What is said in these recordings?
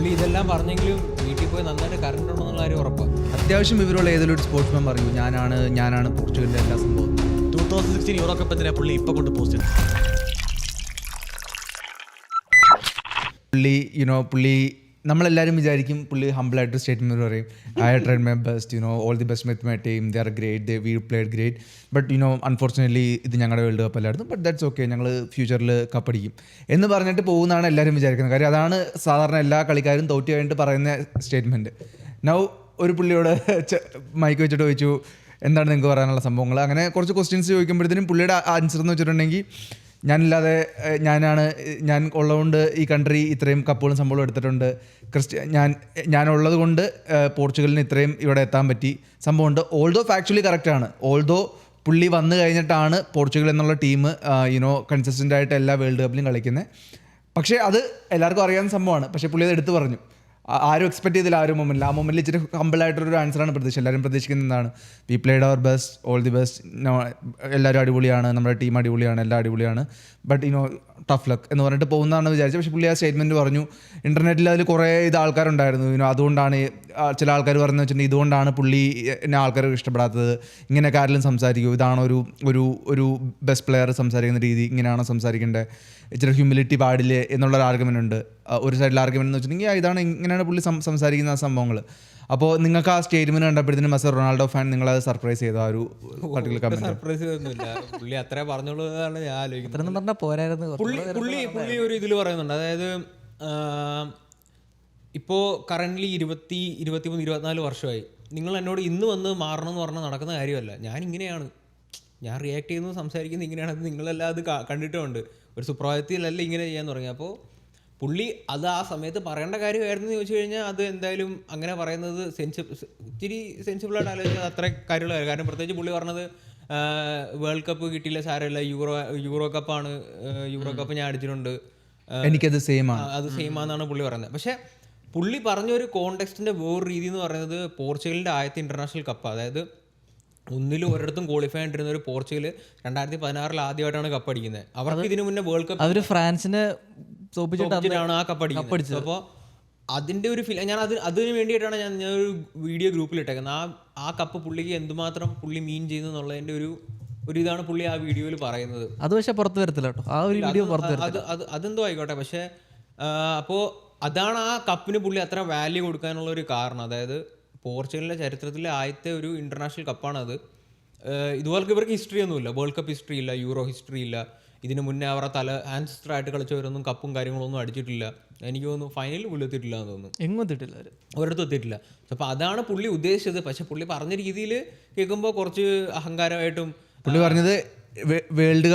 പുള്ളി ഇതെല്ലാം പറഞ്ഞെങ്കിലും വീട്ടിൽ പോയി നന്നായിട്ട് കറണ്ട് ഉണ്ടെന്നുള്ള കാര്യം ഉറപ്പാണ്. അത്യാവശ്യം വിവരമുള്ള ഏതെങ്കിലും ഒരു സ്പോർട്സ്മാൻ പറയൂ ഞാനാണ് പോർച്ചുഗലിൻ്റെ എല്ലാ സംഭവം. 2016 യൂറോ കപ്പ് എന്തിനാ പുള്ളി ഇപ്പൊ കൊണ്ട് പോസ്റ്റ് പുള്ളി നമ്മളെല്ലാവരും വിചാരിക്കും പുള്ളി ഹംബിളായിട്ട് സ്റ്റേറ്റ്മെൻറ്റ് പറയും, I tried my best, all the best with my team, they are great, we played great, but unfortunately ഇത് ഞങ്ങളുടെ വേൾഡ് കപ്പ് അല്ലായിരുന്നു, ബട്ട് ദാറ്റ്സ് ഓക്കെ, ഞങ്ങൾ ഫ്യൂച്ചറിൽ കപ്പടിക്കും എന്ന് പറഞ്ഞിട്ട് പോകുന്നതാണ് എല്ലാവരും വിചാരിക്കുന്നത്. കാര്യം അതാണ് സാധാരണ എല്ലാ കളിക്കാരും തോറ്റു കഴിഞ്ഞിട്ട് പറയുന്ന സ്റ്റേറ്റ്മെൻറ്റ്. നൗ ഒരു പുള്ളിയോട് മൈക്ക് വെച്ചിട്ട് ചോദിച്ചു എന്താണ് നിങ്ങൾക്ക് പറയാനുള്ള സംഭവങ്ങൾ, അങ്ങനെ കുറച്ച് ക്വസ്റ്റ്യൻസ് ചോദിക്കുമ്പോഴത്തേനും പുള്ളിയുടെ ആൻസർ എന്ന് വെച്ചിട്ടുണ്ടെങ്കിൽ ഞാൻ ഉള്ളതുകൊണ്ട് ഈ കൺട്രി ഇത്രയും കപ്പുകളും സംഭവങ്ങളും എടുത്തിട്ടുണ്ട്, ഞാൻ ഉള്ളത് കൊണ്ട് പോർച്ചുഗലിന് ഇത്രയും ഇവിടെ എത്താൻ പറ്റി സംഭവമുണ്ട്. ഓൾദോ ഫാക്ച്വലി കറക്റ്റാണ്, ഓൾദോ പുള്ളി വന്നു കഴിഞ്ഞിട്ടാണ് പോർച്ചുഗൽ എന്നുള്ള ടീം കൺസിസ്റ്റൻ്റ് ആയിട്ട് എല്ലാ വേൾഡ് കപ്പിലും കളിക്കുന്നത്. പക്ഷേ അത് എല്ലാവർക്കും അറിയാവുന്ന സംഭവമാണ്. പക്ഷേ പുള്ളി അത് എടുത്തു പറഞ്ഞു. ആരും എക്സ്പെക്ട് ചെയ്തില്ല ആ ഒരു മൊമെൻറ്റിൽ. ആ മൊമെൻറ്റിൽ ഇച്ചിരി ഹമ്പിളായിട്ടൊരു ആൻസറാണ് എല്ലാവരും പ്രതീക്ഷിക്കുന്നത്. എന്താണ്, we played our best, all the best, എല്ലാവരും അടിപൊളിയാണ്, നമ്മുടെ ടീം അടിപൊളിയാണ്, എല്ലാം അടിപൊളിയാണ്, ബട്ട് ടഫ് ലക്ക് എന്ന് പറഞ്ഞിട്ട് പോകുന്നതാണ് വിചാരിച്ചത്. പക്ഷേ പുള്ളി ആ സ്റ്റേറ്റ്മെൻറ്റ് പറഞ്ഞു. ഇൻ്റർനെറ്റിൽ അതിൽ കുറേ ആൾക്കാരുണ്ടായിരുന്നു. അതുകൊണ്ടാണ് ചില ആൾക്കാർ പറഞ്ഞു വെച്ചിട്ടുണ്ടെങ്കിൽ ഇതുകൊണ്ടാണ് പുള്ളി എന്നെ ആൾക്കാർക്ക് ഇഷ്ടപ്പെടാത്തത്, ഇങ്ങനെയൊക്കെ ആരെങ്കിലും സംസാരിക്കും, ഇതാണോ ഒരു ബെസ്റ്റ് പ്ലെയർ സംസാരിക്കുന്ന രീതി, ഇങ്ങനെയാണോ സംസാരിക്കേണ്ടത്, ഇച്ചിരി ഹ്യൂമിലിറ്റി പാടില്ലേ എന്നുള്ളൊരു ആർഗ്യുമെൻ്റ് ഉണ്ട്. ഒരു സൈഡിൽ ആർഗ്യുമെൻ്റ് എന്ന് വെച്ചിട്ടുണ്ടെങ്കിൽ ഇങ്ങനെയാണ് പുള്ളി സംസാരിക്കുന്ന ആ സംഭവങ്ങൾ. അപ്പോൾ നിങ്ങൾക്ക് ആ സ്റ്റേറ്റ്മെൻറ്റ് കണ്ടപ്പോഴത്തേനും ആസ് എ റൊണാൾഡോ ഫാൻ നിങ്ങളത് സർപ്രൈസ് ചെയ്തു? ആ ഒരു പർട്ടിക്കുലർ കമന്റ് സർപ്രൈസ് ചെയ്തൊന്നുമില്ല, പുള്ളി അത്രേ പറഞ്ഞോളൂന്നാണ് ഞാൻ ആലോചിക്കുന്നത്. പുള്ളി ഒരു ഇതിൽ പറയുന്നുണ്ട്, അതായത് ഇപ്പോൾ കറൻ്റ്ലി 23-24 വർഷമായി, നിങ്ങൾ എന്നോട് ഇന്ന് വന്ന് മാറണം എന്ന് പറഞ്ഞാൽ നടക്കുന്ന കാര്യമല്ല. ഞാൻ ഇങ്ങനെയാണ്, ഞാൻ റിയാക്ട് ചെയ്യുന്നത് സംസാരിക്കുന്നത് ഇങ്ങനെയാണെന്ന് നിങ്ങളെല്ലാം അത് കണ്ടിട്ടുമുണ്ട്. ഒരു സുപ്രഭാതത്തിലല്ല ഇങ്ങനെ ചെയ്യാൻ തുടങ്ങി. അപ്പോൾ പുള്ളി അത് ആ സമയത്ത് പറയേണ്ട കാര്യമായിരുന്നു എന്ന് ചോദിച്ചു കഴിഞ്ഞാൽ അത് എന്തായാലും അങ്ങനെ പറയുന്നത് ഇച്ചിരി സെൻസിബിളായിട്ട് ആലോചിച്ചത് അത്ര കാര്യമുള്ള. കാരണം പ്രത്യേകിച്ച് പുള്ളി പറഞ്ഞത് വേൾഡ് കപ്പ് കിട്ടിയില്ല, സാരമില്ല, യൂറോ കപ്പാണ്, യൂറോ കപ്പ് ഞാൻ അടിച്ചിട്ടുണ്ട്, എനിക്കത് സെയിം ആണെന്നാണ് പുള്ളി പറയുന്നത്. പക്ഷേ പുള്ളി പറഞ്ഞൊരു കോണ്ടെക്സ്റ്റിൻ്റെ വേറെ രീതി എന്ന് പറയുന്നത് പോർച്ചുഗലിൻ്റെ ആദ്യത്തെ ഇൻ്റർനാഷണൽ കപ്പ്, അതായത് ഒന്നിലും ഒരിടത്തും ക്വാളിഫൈ ആയിട്ടിരുന്ന ഒരു പോർച്ചുഗൽ 2016 ആദ്യമായിട്ടാണ് കപ്പ് അടിക്കുന്നത്. അവർക്ക് ഇതിനു മുന്നേ വേൾഡ് കപ്പ് അവർ ഫ്രാൻസിനെ തോപ്പിച്ചിട്ടാണ് ആ കപ്പ് അടിക്കുന്നത്. അപ്പോൾ അതിൻ്റെ ഒരു അതിന് വേണ്ടിയിട്ടാണ് ഞാൻ ഒരു വീഡിയോ ഗ്രൂപ്പിൽ ഇട്ടേക്കുന്നത്. ആ കപ്പ് പുള്ളിക്ക് എന്തുമാത്രം പുള്ളി മീൻ ചെയ്യുന്നു എന്നുള്ളതിൻ്റെ ഒരു ഇതാണ് പുള്ളി ആ വീഡിയോയിൽ പറയുന്നത്. അത് പക്ഷേ പുറത്ത് വരത്തില്ല കേട്ടോ, ആ ഒരു വീഡിയോ പുറത്ത് വരത്തില്ല. അതെന്തോ ആയിക്കോട്ടെ. പക്ഷേ അപ്പോൾ അതാണ് ആ കപ്പിന് പുള്ളി അത്ര വാല്യൂ കൊടുക്കാനുള്ള ഒരു കാരണം. അതായത് പോർച്ചുഗലിൻ്റെ ചരിത്രത്തിലെ ആദ്യത്തെ ഒരു ഇൻ്റർനാഷണൽ കപ്പാണത്. ഇതുപോലെ ഇവർക്ക് ഹിസ്റ്ററി ഒന്നുമില്ല, വേൾഡ് കപ്പ് ഹിസ്റ്ററി ഇല്ല, യൂറോ ഹിസ്റ്ററി ഇല്ല. ഇതിന് മുന്നേ അവരുടെ ആൻസിസ്റ്ററായിട്ട് കളിച്ചവരൊന്നും കപ്പും കാര്യങ്ങളൊന്നും അടിച്ചിട്ടില്ല. എനിക്ക് തോന്നുന്നു ഫൈനലിൽ പുള്ളി എത്തിയിട്ടില്ല എന്ന് തോന്നുന്നു, എങ്ങും എത്തിയിട്ടില്ല, ഒരിടത്തും എത്തിയിട്ടില്ല. അപ്പോൾ അതാണ് പുള്ളി ഉദ്ദേശിച്ചത്. പക്ഷെ പുള്ളി പറഞ്ഞ രീതിയിൽ കേൾക്കുമ്പോൾ കുറച്ച് അഹങ്കാരമായിട്ടും പുള്ളി പറഞ്ഞത് വേൾഡ്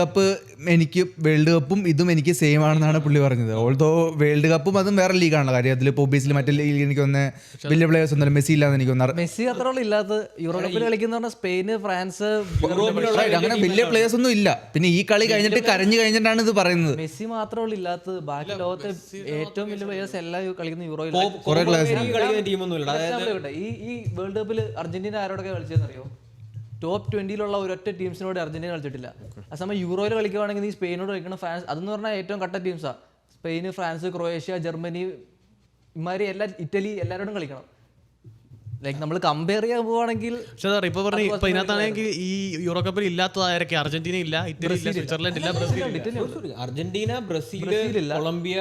കപ്പും ഇതും എനിക്ക് സെയിം ആണെന്നാണ് പുള്ളി പറഞ്ഞത്. ഓൾദോ വേൾഡ് കപ്പും അതും വേറെ ലീഗാണല്ലോ. കാര്യം അതിൽ ഒബിയസ്ലി മറ്റേ ലീഗ് എനിക്ക് ഒന്ന് വലിയ പ്ലേയേഴ്സ് ഒന്നും മെസ്സി ഇല്ലാന്ന് എനിക്ക് തോന്നുന്നു. മെസ്സി അത്ര ഇല്ലാത്ത യൂറോ കപ്പിൽ കളിക്കുന്ന സ്പെയിന്, ഫ്രാൻസ്, അങ്ങനെ വലിയ പ്ലേയേഴ്സ് ഒന്നും ഇല്ല. പിന്നെ ഈ കളി കഴിഞ്ഞിട്ട് കരഞ്ഞു കഴിഞ്ഞിട്ടാണ് ഇത് പറയുന്നത്. മെസ്സി മാത്രമേ ഇല്ലാത്തത്, ബാക്കി ലോകത്തെ ഏറ്റവും വലിയ പ്ലേയേഴ്സ് എല്ലാം കളിക്കുന്ന യൂറോയിൽ. ഈ വേൾഡ് കപ്പിൽ അർജന്റീന ആരോടൊക്കെ കളിച്ചതെന്ന് അറിയോ? ടോപ്പ് 20 ഒരൊറ്റ ടീംസിനോട് അർജന്റീന കളിച്ചിട്ടില്ല. ആ സമയം യൂറോയിൽ കളിക്കുകയാണെങ്കിൽ നീ സ്പെയിനോട് കളിക്കണം, ഫ്രാൻസ് അതെന്ന് പറഞ്ഞാൽ ഏറ്റവും കട്ട ടീംസാണ്. സ്പെയിൻ, ഫ്രാൻസ്, ക്രൊയേഷ്യ, ജർമ്മനി, ഇമാരി ഇറ്റലി എല്ലാവരോടും കളിക്കണം. ലൈക്ക് നമ്മൾ കമ്പയർ ചെയ്യാൻ പോവാണെങ്കിൽ ഇപ്പൊ പറഞ്ഞു ഇപ്പൊ ഇതിനകത്താണെങ്കിൽ ഈ യൂറോ കപ്പിൽ ഇല്ലാത്തതായിരിക്കും. അർജന്റീന ഇല്ല, ഇറ്റലി ഇല്ല, സ്വിറ്റ്സർലൻഡ് ഇല്ല, അർജന്റീന, ബ്രസീൽ, കൊളംബിയ,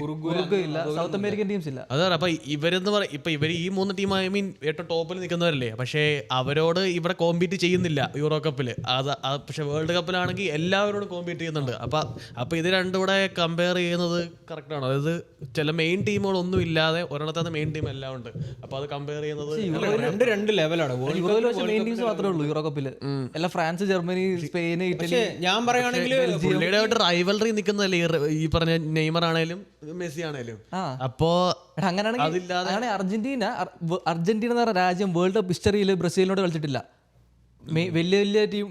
ഉറുഗ്വേ ഇല്ല, സൗത്ത് അമേരിക്കൻ ടീംസ് ഇല്ല. അതാണ്. അപ്പൊ ഇവരെന്ന് പറയും, ഇപ്പൊ ഇവർ ഈ 3 ടീം ഐ മീൻ ഏറ്റവും ടോപ്പിൽ നിൽക്കുന്നവരല്ലേ. പക്ഷേ അവരോട് ഇവിടെ കോമ്പീറ്റ് ചെയ്യുന്നില്ല യൂറോ കപ്പിൽ. പക്ഷെ വേൾഡ് കപ്പിലാണെങ്കിൽ എല്ലാവരോടും കോമ്പീറ്റ് ചെയ്യുന്നുണ്ട്. അപ്പൊ ഇത് രണ്ടും കൂടെ കമ്പയർ ചെയ്യുന്നത് കറക്റ്റ് ആണോ? അതായത് ചില മെയിൻ ടീമുകളൊന്നും ഇല്ലാതെ ഒരിടത്താണ് മെയിൻ ടീം എല്ലാം ഉണ്ട്. അപ്പൊ അത് കമ്പയർ രണ്ട് ലെവലാണ്. മെയിൻ ടീംസ് മാത്രമേ ഉള്ളൂ യൂറോ കപ്പിൽ. എല്ലാം ഫ്രാൻസ്, ജർമ്മനി, സ്പെയിൻ, ഇറ്റലി. ഞാൻ പറയുകയാണെങ്കിൽ റൈവൽറി നിൽക്കുന്നതല്ലേ ഈ പറഞ്ഞ നെയ്മർ ആണേലും മെസ്സി ആണേലും. അപ്പോ അങ്ങനെയാണെങ്കിൽ അർജന്റീന എന്ന് പറഞ്ഞ രാജ്യം വേൾഡ് കപ്പ് ഹിസ്റ്ററിയിൽ ബ്രസീലിനോട് കളിച്ചിട്ടില്ല. വലിയ വലിയ ടീം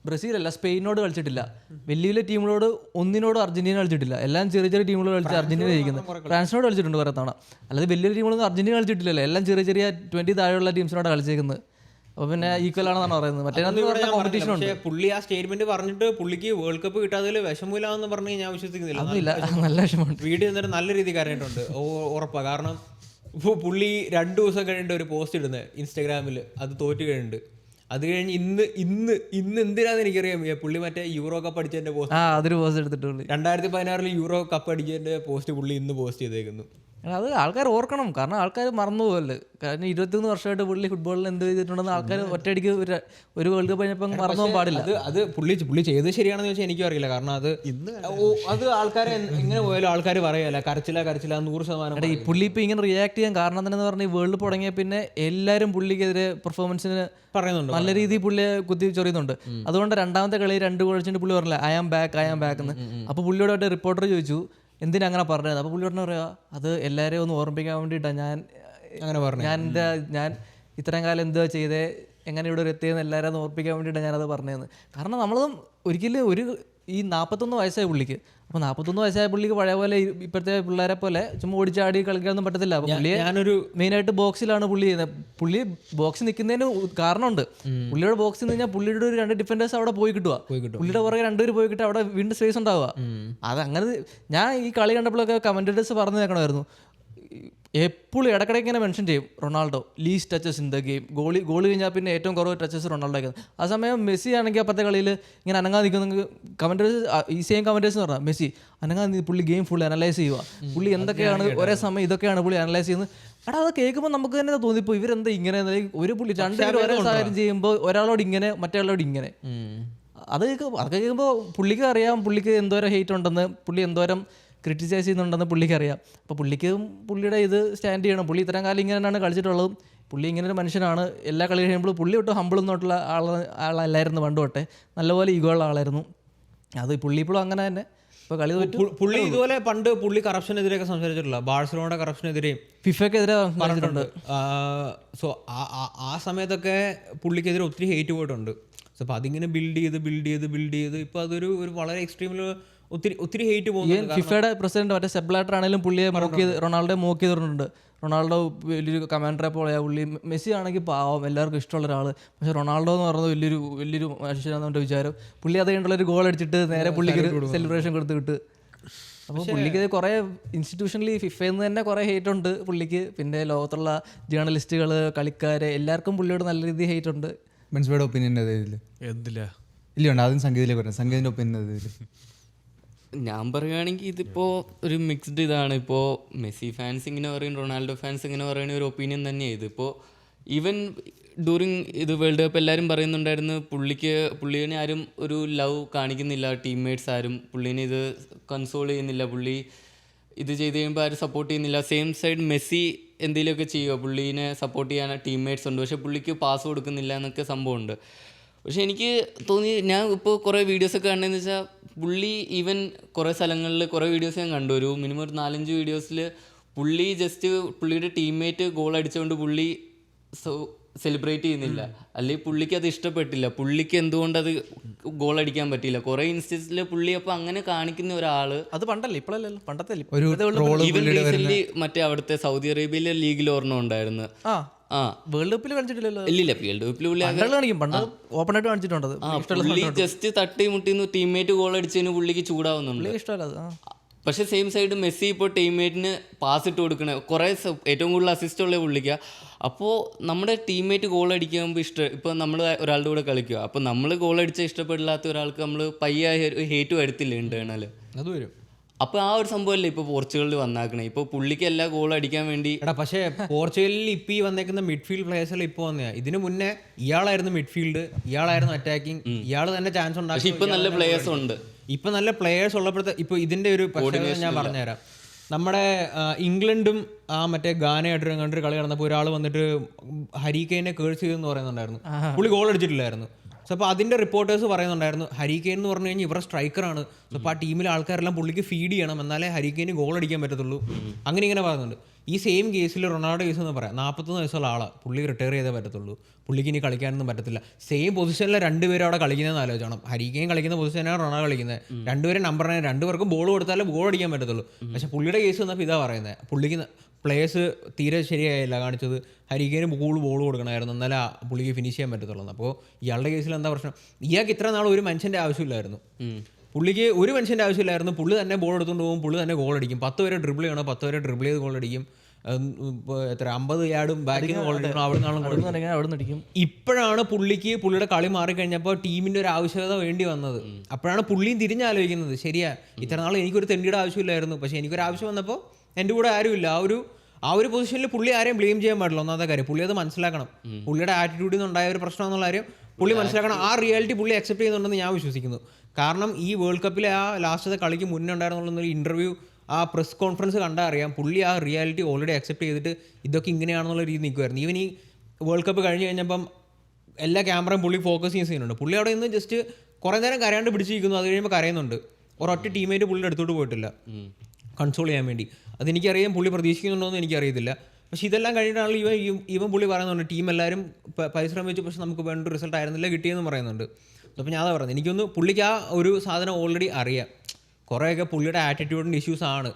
ബ്രസീലല്ല, സ്പെയിനോട് കളിച്ചിട്ടില്ല. വലിയ വലിയ ടീമുകളോട് ഒന്നിനോടും അർജന്റീന കളിച്ചിട്ടില്ല. എല്ലാം ചെറിയ ചെറിയ ടീമുകളോട് കളിച്ച് അർജന്റീന ജയിക്കുന്നത്. ഫ്രാൻസിനോട് കളിച്ചിട്ടുണ്ട് കുറേ തവണ. അല്ലാതെ വലിയ ടീമുകളൊന്നും അർജന്റീന കളിച്ചിട്ടില്ലല്ലോ. എല്ലാം ചെറിയ 20 താഴെയുള്ള ടീംസിനോടാണ് കളിച്ചേക്കുന്നത്. അപ്പോൾ പിന്നെ ഈക്വൽ ആണെന്നാണ് പറയുന്നത്. മറ്റേ കോമ്പറ്റീഷൻ ഉണ്ട്. പക്ഷേ പുള്ളി ആ സ്റ്റേറ്റ്മെന്റ് പറഞ്ഞിട്ട് പുള്ളിക്ക് വേൾഡ് കപ്പ് കിട്ടാതിൽ വിഷമില്ലാന്ന് പറഞ്ഞ് ഞാൻ വിശ്വസിക്കുന്നില്ല. ഒന്നുമില്ല, നല്ല വിഷമമുണ്ട്. വീഡിയോ എന്നിട്ട് നല്ല രീതിയിൽ കരഞ്ഞിട്ടുണ്ട്, ഉറപ്പാണ്. കാരണം ഇപ്പോൾ പുള്ളി 2 ദിവസം കഴിഞ്ഞിട്ട് ഒരു പോസ്റ്റ് ഇടുന്നത് ഇൻസ്റ്റാഗ്രാമിൽ, അത് തോറ്റ് കഴിഞ്ഞിട്ട്. അത് കഴിഞ്ഞ് ഇന്ന് എന്തിനാന്ന് എനിക്കറിയാം, പുള്ളി മറ്റേ യൂറോ കപ്പ് അടിച്ചതിന്റെ പോസ്റ്റ്, അതൊരു പോസ്റ്റ് എടുത്തിട്ടുള്ളൂ. 2016 യൂറോ കപ്പ് അടിച്ചതിന്റെ പോസ്റ്റ് പുള്ളി ഇന്ന് പോസ്റ്റ് ചെയ്തേക്കുന്നു. അത് ആൾക്കാർ ഓർക്കണം, കാരണം ആൾക്കാർ മറന്നു പോകല്ലേ. കാരണം 21 വർഷമായിട്ട് പുള്ളി ഫുട്ബോളിൽ എന്ത് ചെയ്തിട്ടുണ്ടെന്ന് ആൾക്കാർ ഒറ്റയടിക്ക് ഒരു വേൾഡ് കപ്പ് കഴിഞ്ഞപ്പോൾ മറന്നു പോകാൻ പാടില്ല. അത് പുള്ളി ചെയ്തത് ശരിയാണെന്ന് ചോദിച്ചാൽ എനിക്കും അറിയില്ല. കാരണം അത് ആൾക്കാരെ എങ്ങനെ പോയാലും ആൾക്കാർ പറയല്ല കരച്ചില 100%. ഈ പുള്ളി ഇപ്പം ഇങ്ങനെ റിയാക്ട് ചെയ്യാൻ കാരണം തന്നെ പറഞ്ഞാൽ ഈ വേൾഡ് കപ്പ് തുടങ്ങിയ പിന്നെ എല്ലാവരും പുള്ളിക്കെതിരെ പെർഫോമൻസിന് പറയുന്നുണ്ട്, നല്ല രീതിയിൽ പുള്ളിയെ കുത്തി ചൊറിയുന്നുണ്ട്. അതുകൊണ്ട് രണ്ടാമത്തെ കളി 2 ഗോൾ അടിച്ചിട്ട് പുള്ളി പറഞ്ഞില്ല ഐ ആം ബാക്ക് എന്ന്. അപ്പോൾ പുള്ളിയോട് റിപ്പോർട്ടർ ചോദിച്ചു എന്തിനാ അങ്ങനെ പറഞ്ഞത്. അപ്പോൾ പുള്ളി പറഞ്ഞ പറയാ അത് എല്ലാവരെയും ഒന്ന് ഓർമ്മിപ്പിക്കാൻ വേണ്ടിയിട്ടാണ് ഞാൻ അങ്ങനെ പറഞ്ഞു. ഞാൻ ഇത്രയും കാലം എന്താ ചെയ്തേ, എങ്ങനെ ഇവിടെ ഒരു എത്തിയെന്ന് എല്ലാവരും ഒന്ന് ഓർപ്പിക്കാൻ വേണ്ടിയിട്ടാണ് ഞാനത് പറഞ്ഞതെന്ന്. കാരണം നമ്മളതും ഒരിക്കലും ഈ 41 വയസ്സായ പുള്ളിക്ക്, അപ്പോൾ 41 വയസ്സായ പുള്ളിക്ക് പഴയ പോലെ ഇപ്പോഴത്തെ പിള്ളേരെ പോലെ ചുമ്മാ ഓടിച്ചാടി കളിക്കാനൊന്നും പറ്റത്തില്ല. അപ്പോൾ പുള്ളിയെ മെയിനായിട്ട് ബോക്സിലാണ് പുള്ളി ചെയ്യുന്നത്. പുള്ളി ബോക്സിൽ നിൽക്കുന്നതിന് കാരണമുണ്ട്. പുള്ളിയുടെ ബോക്സിൽ നിന്ന് കഴിഞ്ഞാൽ പുള്ളിയുടെ ഒരു 2 ഡിഫൻഡേഴ്സ് അവിടെ പോയി കിട്ടുക, പുള്ളിയുടെ പുറകെ 2 പേര് പോയി കിട്ടുക, അവിടെ വീണ്ടും സ്പേസ് ഉണ്ടാവുക. അതങ്ങനെ ഞാൻ ഈ കളി കണ്ടപ്പോഴൊക്കെ കമൻറ്റേറ്റേഴ്സ് പറഞ്ഞു കേൾക്കണമായിരുന്നു, എപ്പോഴും ഇടയ്ക്കിടയ്ക്ക് ഇങ്ങനെ മെൻഷൻ ചെയ്യും Ronaldo least touches in the game, goal കഴിഞ്ഞാൽ പിന്നെ ഏറ്റവും കുറവ് ടച്ചസ് റൊണാൾഡോ. ആ സമയം മെസ്സി ആണെങ്കിൽ അപ്പത്തെ കളിയിൽ ഇങ്ങനെ അനങ്ങാൻ നിൽക്കുന്ന കമൻറ്റേഴ്സ്, ഈ സെയിം കമൻറ്റേഴ്സ് എന്ന് പറഞ്ഞാൽ മെസ്സി അനങ്ങാൻ പുള്ളി ഗെയിം ഫുൾ അനലൈസ് ചെയ്യുക, പുള്ളി എന്തൊക്കെയാണ് ഒരേ സമയം ഇതൊക്കെയാണ് പുള്ളി അനലൈസ് ചെയ്യുന്നത്. എടാ അത് കേൾക്കുമ്പോൾ നമുക്ക് തന്നെ തോന്നിപ്പോൾ ഇവരെന്താ ഇങ്ങനെ, ഒരു പുള്ളി 2 പേര് ഒരേ സാഹചര്യം ചെയ്യുമ്പോൾ ഒരാളോട് ഇങ്ങനെ മറ്റേ ഇങ്ങനെ. അതൊക്കെ കേൾക്കുമ്പോൾ പുള്ളിക്ക് അറിയാം പുള്ളിക്ക് എന്തോരം ഹെയ്റ്റ് ഉണ്ടെന്ന്, പുള്ളി എന്തോരം ക്രിറ്റിസൈസ് ചെയ്യുന്നുണ്ടെന്ന് പുള്ളിക്ക് അറിയാം. അപ്പോൾ പുള്ളിക്ക് പുള്ളിയുടെ ഇത് സ്റ്റാൻഡ് ചെയ്യണം. പുള്ളി ഇത്രയും കാലം ഇങ്ങനെയാണ് കളിച്ചിട്ടുള്ളതും. പുള്ളി ഇങ്ങനെ ഒരു മനുഷ്യനാണ്. എല്ലാ കളി കഴിയുമ്പോൾ പുള്ളി ഒട്ടും ഹമ്പിളൊന്നുമായിട്ടുള്ള ആളല്ലായിരുന്നു പണ്ട് തൊട്ടേ, നല്ലപോലെ ഈഗോ ഉള്ള ആളായിരുന്നു. അത് പുള്ളി ഇപ്പോഴും അങ്ങനെ തന്നെ. ഇപ്പോൾ കളി പുള്ളി ഇതുപോലെ പണ്ട് പുള്ളി കറപ്ഷനെതിരെയൊക്കെ സംസാരിച്ചിട്ടില്ല, ബാഴ്സലോണയുടെ കറപ്ഷനെതിരെയും ഫിഫയ്ക്കെതിരെ പറഞ്ഞിട്ടുണ്ട്. സോ ആ സമയത്തൊക്കെ പുള്ളിക്കെതിരെ ഒത്തിരി ഹേറ്റ് പോയിട്ടുണ്ട്. സോ അപ്പോൾ അതിങ്ങനെ ബിൽഡ് ചെയ്ത് ഇപ്പോൾ അതൊരു വളരെ എക്സ്ട്രീമിൽ ഒത്തിരി ഹേറ്റ് പോകുന്നു. ഫിഫയുടെ പ്രസിഡന്റ് മറ്റേ സെബ്ലാറ്റർ ആണെങ്കിലും പുള്ളിയെ റൊണാൾഡോയെ മോക്ക് ചെയ്തിട്ടുണ്ട്. റൊണാൾഡോ വലിയൊരു കമാൻഡറെ പോലെ, പുള്ളി മെസ്സി ആണെങ്കിൽ പാവം എല്ലാവർക്കും ഇഷ്ടമുള്ള ഒരാൾ, പക്ഷേ റൊണാൾഡോ എന്ന് പറയുന്നത് വലിയൊരു മനുഷ്യനാണെന്ന് വിചാരം. പുള്ളി അത് കഴിഞ്ഞിട്ടുള്ള ഒരു ഗോൾ അടിച്ചിട്ട് നേരെ പുള്ളിക്ക് ഒരു സെലിബ്രേഷൻ കൊടുത്തിട്ട്. അപ്പോൾ പുള്ളിക്ക് കുറേ ഇൻസ്റ്റിറ്റ്യൂഷണലി ഫിഫയിൽ നിന്ന് തന്നെ കുറേ ഹേറ്റ് ഉണ്ട് പുള്ളിക്ക്. പിന്നെ ലോകത്തുള്ള ജേർണലിസ്റ്റുകൾ, കളിക്കാർ എല്ലാവർക്കും പുള്ളിയോട് നല്ല രീതിയിൽ ഹേറ്റ് ഉണ്ട്. ബെൻസ്ബയുടെ ഒപ്പീനിയൻ എന്തില്ല ഇല്ല ആദ്യം സംഗീതത്തിലേക്ക് പറയാം. സംഗീതത്തിൻ്റെ ഒപ്പീനിയൻ ഞാൻ പറയുകയാണെങ്കിൽ ഇതിപ്പോൾ ഒരു മിക്സ്ഡ് ഇതാണ്. ഇപ്പോൾ മെസ്സി ഫാൻസ് ഇങ്ങനെ പറയും, റൊണാൾഡോ ഫാൻസ് ഇങ്ങനെ പറയുന്ന ഒരു ഒപ്പീനിയൻ തന്നെയാണ് ഇത്. ഇപ്പോൾ ഈവൻ ഡ്യൂറിങ് ഇത് വേൾഡ് കപ്പ് എല്ലാവരും പറയുന്നുണ്ടായിരുന്നു പുള്ളിനെ ആരും ഒരു ലവ് കാണിക്കുന്നില്ല, ടീംമേറ്റ്സ് ആരും പുള്ളീനെ ഇത് കൺസോൾ ചെയ്യുന്നില്ല, പുള്ളി ഇത് ചെയ്ത് കഴിയുമ്പോൾ ആരും സപ്പോർട്ട് ചെയ്യുന്നില്ല. സെയിം സൈഡ് മെസ്സി എന്തെങ്കിലുമൊക്കെ ചെയ്യുക, പുള്ളീനെ സപ്പോർട്ട് ചെയ്യാൻ ടീംമേറ്റ്സ് ഉണ്ട്, പക്ഷേ പുള്ളിക്ക് പാസ് കൊടുക്കുന്നില്ല എന്നൊക്കെ സംഭവമുണ്ട്. പക്ഷെ എനിക്ക് തോന്നി, ഞാൻ ഇപ്പോൾ കുറേ വീഡിയോസൊക്കെ കണ്ടതെന്ന് വെച്ചാൽ പുള്ളി ഈവൻ കുറേ സ്ഥലങ്ങളിൽ കുറേ വീഡിയോസ് ഞാൻ കണ്ടു, ഒരു മിനിമം ഒരു 4-5 വീഡിയോസിൽ പുള്ളി ജസ്റ്റ് പുള്ളിയുടെ ടീംമേറ്റ് ഗോൾ അടിച്ചുകൊണ്ട് പുള്ളി സെലിബ്രേറ്റ് ചെയ്യുന്നില്ല, അല്ലെങ്കിൽ പുള്ളിക്ക് അത് ഇഷ്ടപ്പെട്ടില്ല, പുള്ളിക്ക് എന്തുകൊണ്ട് അത് ഗോൾ അടിക്കാൻ പറ്റിയില്ല. കുറേ ഇൻസ്റ്റൻസിൽ പുള്ളി അപ്പോൾ അങ്ങനെ കാണിക്കുന്ന ഒരാൾ, അത് പണ്ടല്ലേ ഇപ്പോഴല്ലോ, പണ്ടത്തെ ഈവൻ റീസെന്റ് മറ്റേ അവിടുത്തെ സൗദി അറേബ്യയിലെ ലീഗിൽ ഓർമ്മ ഉണ്ടായിരുന്നു. വേൾഡ് കപ്പിൽ കളിച്ചിട്ടില്ലല്ലോ. ഇല്ല, വേൾഡ് കപ്പിൽ ഓപ്പൺ ആയിട്ട് കാണിച്ചിട്ടുണ്ട്. പുള്ളി ജസ്റ്റ് തട്ടി മുട്ടിന്ന് ടീംമേറ്റ് ഗോൾ അടിച്ചതിന് പുള്ളിക്ക് ചൂടാവുന്നുണ്ട്. പക്ഷെ സെയിം സൈഡ് മെസ്സി ഇപ്പോൾ ടീംമേറ്റിന് പാസ് ഇട്ട് കൊടുക്കണേ, കുറേ ഏറ്റവും കൂടുതൽ അസിസ്റ്റ് ഉള്ള പുള്ളിക്കുക. അപ്പോൾ നമ്മുടെ ടീംമേറ്റ് ഗോൾ അടിക്കുമ്പോൾ ഇപ്പോൾ നമ്മൾ ഒരാളുടെ കൂടെ കളിക്കുക, അപ്പോൾ നമ്മൾ ഗോൾ അടിച്ചാൽ ഇഷ്ടപ്പെടില്ലാത്ത ഒരാൾക്ക് നമ്മൾ പയ്യ ഹേറ്റ് വരുത്തില്ല ഇന്റേണൽ, അത് വരും. അപ്പോൾ ആ ഒരു സംഭവമല്ലേ ഇപ്പോൾ പോർച്ചുഗലിൽ വന്നാക്കണേ. ഇപ്പോൾ പുള്ളിക്ക് എല്ലാ ഗോൾ അടിക്കാൻ വേണ്ടി. പക്ഷേ പോർച്ചുഗലിൽ ഇപ്പോൾ ഈ വന്നേക്കുന്ന മിഡ്ഫീൽഡ് പ്ലേയേഴ്സിൽ ഇപ്പോൾ വന്നതാണ്. ഇതിന് മുന്നേ ഇയാളായിരുന്നു മിഡ്ഫീൽഡ്, ഇയാളായിരുന്നു അറ്റാക്കിങ്, ഇയാൾ തന്നെ ചാൻസ് ഉണ്ടാക്കി. പക്ഷേ ഇപ്പോൾ നല്ല പ്ലേയേഴ്സ് ഉണ്ട്. ഇപ്പം നല്ല പ്ലേയേഴ്സ് ഉള്ളപ്പോഴത്തെ ഇപ്പോൾ ഇതിൻ്റെ ഒരു ഞാൻ പറഞ്ഞുതരാം. നമ്മുടെ ഇംഗ്ലണ്ടും മറ്റേ ഗാനയായിട്ട് കണ്ടൊരു കളി നടന്നപ്പോൾ ഒരാൾ വന്നിട്ട് ഹാരി കെയിനെ കേഴ്സ് ചെയ്തെന്ന് പറയുന്നുണ്ടായിരുന്നു, പുള്ളി ഗോൾ അടിച്ചിട്ടില്ലായിരുന്നു. സോ അപ്പോൾ അതിൻ്റെ റിപ്പോർട്ടേഴ്സ് പറയുന്നുണ്ടായിരുന്നു ഹരി കെയിൻ എന്ന് പറഞ്ഞു കഴിഞ്ഞാൽ ഇവരുടെ സ്ട്രൈക്കറാണ്, സോ അപ്പോൾ ആ ടീമിലെ ആൾക്കാരെല്ലാം പുള്ളിക്ക് ഫീഡ് ചെയ്യണം എന്നാലേ ഹരി കെയിന് ഗോൾ അടിക്കാൻ പറ്റത്തുള്ളൂ, അങ്ങനെ ഇങ്ങനെ പറയുന്നുണ്ട്. ഈ സെയിം കേസിൽ റൊണാൾഡോ കേസ് എന്ന് പറയാം, 41 വയസ്സുള്ള ആളാണ്, പുള്ളി റിട്ടയർ ചെയ്തേ പറ്റത്തുള്ളൂ, പുള്ളിക്ക് ഇനി കളിക്കാനൊന്നും പറ്റത്തില്ല. സെയിം പൊസിഷനിലെ 2 പേരും അവിടെ കളിക്കുന്നതെന്ന് ആലോചിക്കണം. ഹരി കെയിൻ കളിക്കുന്ന പൊസിഷനാണ് റൊണാൾഡോ കളിക്കുന്നത്, 2 പേരും നമ്പർ 9, 2 പേർക്കും ബോൾ കൊടുത്താലേ ഗോൾ അടിക്കാൻ പറ്റത്തുള്ളൂ. പക്ഷേ പുള്ളിയുടെ കേസ് വന്നപ്പോൾ ഇതാ പറയുന്നത്, പ്ലേയേഴ്സ് തീരെ ശരിയായില്ല കാണിച്ചത്. ഹരിക്കേന് ബോൾ കൊടുക്കണമായിരുന്നു, എന്നാലേ പുള്ളിക്ക് ഫിനിഷ് ചെയ്യാൻ പറ്റത്തുള്ളൂ. അപ്പോൾ ഇയാളുടെ കേസിൽ എന്താ പ്രശ്നം? ഇയാൾക്ക് ഇത്ര നാൾ ഒരു മനുഷ്യൻ്റെ ആവശ്യമില്ലായിരുന്നു, പുള്ളിക്ക് ഒരു മനുഷ്യൻ്റെ ആവശ്യമില്ലായിരുന്നു. പുള്ളി തന്നെ ബോൾ എടുത്തുകൊണ്ട് പോകും, പുള്ളി തന്നെ ഗോൾ അടിക്കും. 10 വരെ ഡ്രിബിൾ ചെയ്യണം, 10 വരെ ഡ്രിബിൾ ചെയ്ത് ഗോൾ അടിക്കും. എത്ര 50 യാർഡും ബാക്കിൽ നിന്ന് ഗോൾ അടിക്കണം, അവിടെ നിന്നാണ് അടിക്കും. ഇപ്പോഴാണ് പുള്ളിയുടെ കളി മാറിക്കഴിഞ്ഞപ്പോൾ ടീമിൻ്റെ ഒരു ആവശ്യകത വേണ്ടി വന്നത്. അപ്പോഴാണ് പുള്ളിയും തിരിഞ്ഞാലോചിക്കുന്നത്, ശരിയാ ഇത്ര നാൾ എനിക്കൊരു തെണ്ടിയുടെ ആവശ്യമില്ലായിരുന്നു, പക്ഷേ എനിക്കൊരു ആവശ്യം വന്നപ്പോൾ എൻ്റെ കൂടെ ആരുമില്ല. ആ ഒരു പൊസിഷനിൽ പുള്ളി ആരെയും ബ്ലെയിം ചെയ്യാൻ പാടില്ല. ഒന്നാമത്തെ കാര്യം പുള്ളി അത് മനസ്സിലാക്കണം. പുള്ളിയുടെ ആറ്റിറ്റ്യൂഡിൽ നിന്നുണ്ടായ ഒരു പ്രശ്നം എന്നുള്ള കാര്യം പുള്ളി മനസ്സിലാക്കണം. ആ റിയാലിറ്റി പുള്ളി അക്സെപ്റ്റ് ചെയ്യുന്നുണ്ടെന്ന് ഞാൻ വിശ്വസിക്കുന്നു. കാരണം ഈ വേൾഡ് കപ്പിലെ ആ ലാസ്റ്റത്തെ കളിക്ക് മുന്നേ ഉണ്ടായിരുന്നുള്ളൊരു ഇൻ്റർവ്യൂ, ആ പ്രസ് കോൺഫറൻസ് കണ്ടാൽ അറിയാം പുള്ളി ആ റിയാലിറ്റി ഓൾറെഡി അക്സെപ്റ്റ് ചെയ്തിട്ട് ഇതൊക്കെ ഇങ്ങനെയാണെന്നുള്ള രീതി നിൽക്കുമായിരുന്നു. ഈവൻ ഈ വേൾഡ് കപ്പ് കഴിഞ്ഞ് കഴിഞ്ഞപ്പം എല്ലാ ക്യാമറയും പുള്ളി ഫോക്കസ് ചെയ്യുന്നുണ്ട്. പുള്ളി അവിടെ നിന്ന് ജസ്റ്റ് കുറേ നേരം കരയാണ്ട് പിടിച്ചിരിക്കുന്നു, അത് കഴിയുമ്പോൾ കരയുന്നുണ്ട്. ഒരൊറ്റ ടീമേറ്റ് പുള്ളിയുടെ അടുത്തോട്ട് പോയിട്ടില്ല കൺസോൾ ചെയ്യാൻ വേണ്ടി. അതെനിക്കറിയാം പുള്ളി പ്രതീക്ഷിക്കുന്നുണ്ടോ എന്ന് എനിക്കറിയത്തില്ല. പക്ഷേ ഇതെല്ലാം കഴിഞ്ഞിട്ടാണ് ഇവൻ പുള്ളി പറയുന്നുണ്ട് ടീം എല്ലാവരും പരിശ്രമിച്ചു, പക്ഷെ നമുക്ക് വേണ്ട റിസൾട്ട് ആയിരുന്നില്ല കിട്ടിയെന്ന് പറയുന്നുണ്ട്. അപ്പോൾ ഞാൻ അതാ പറയുന്നത്, എനിക്കൊന്ന് പുള്ളിക്ക് ആ ഒരു സാധനം ഓൾറെഡി അറിയാം. കുറേയൊക്കെ പുള്ളിയുടെ ആറ്റിറ്റ്യൂഡിൻ്റെ ഇഷ്യൂസ് ആണ്.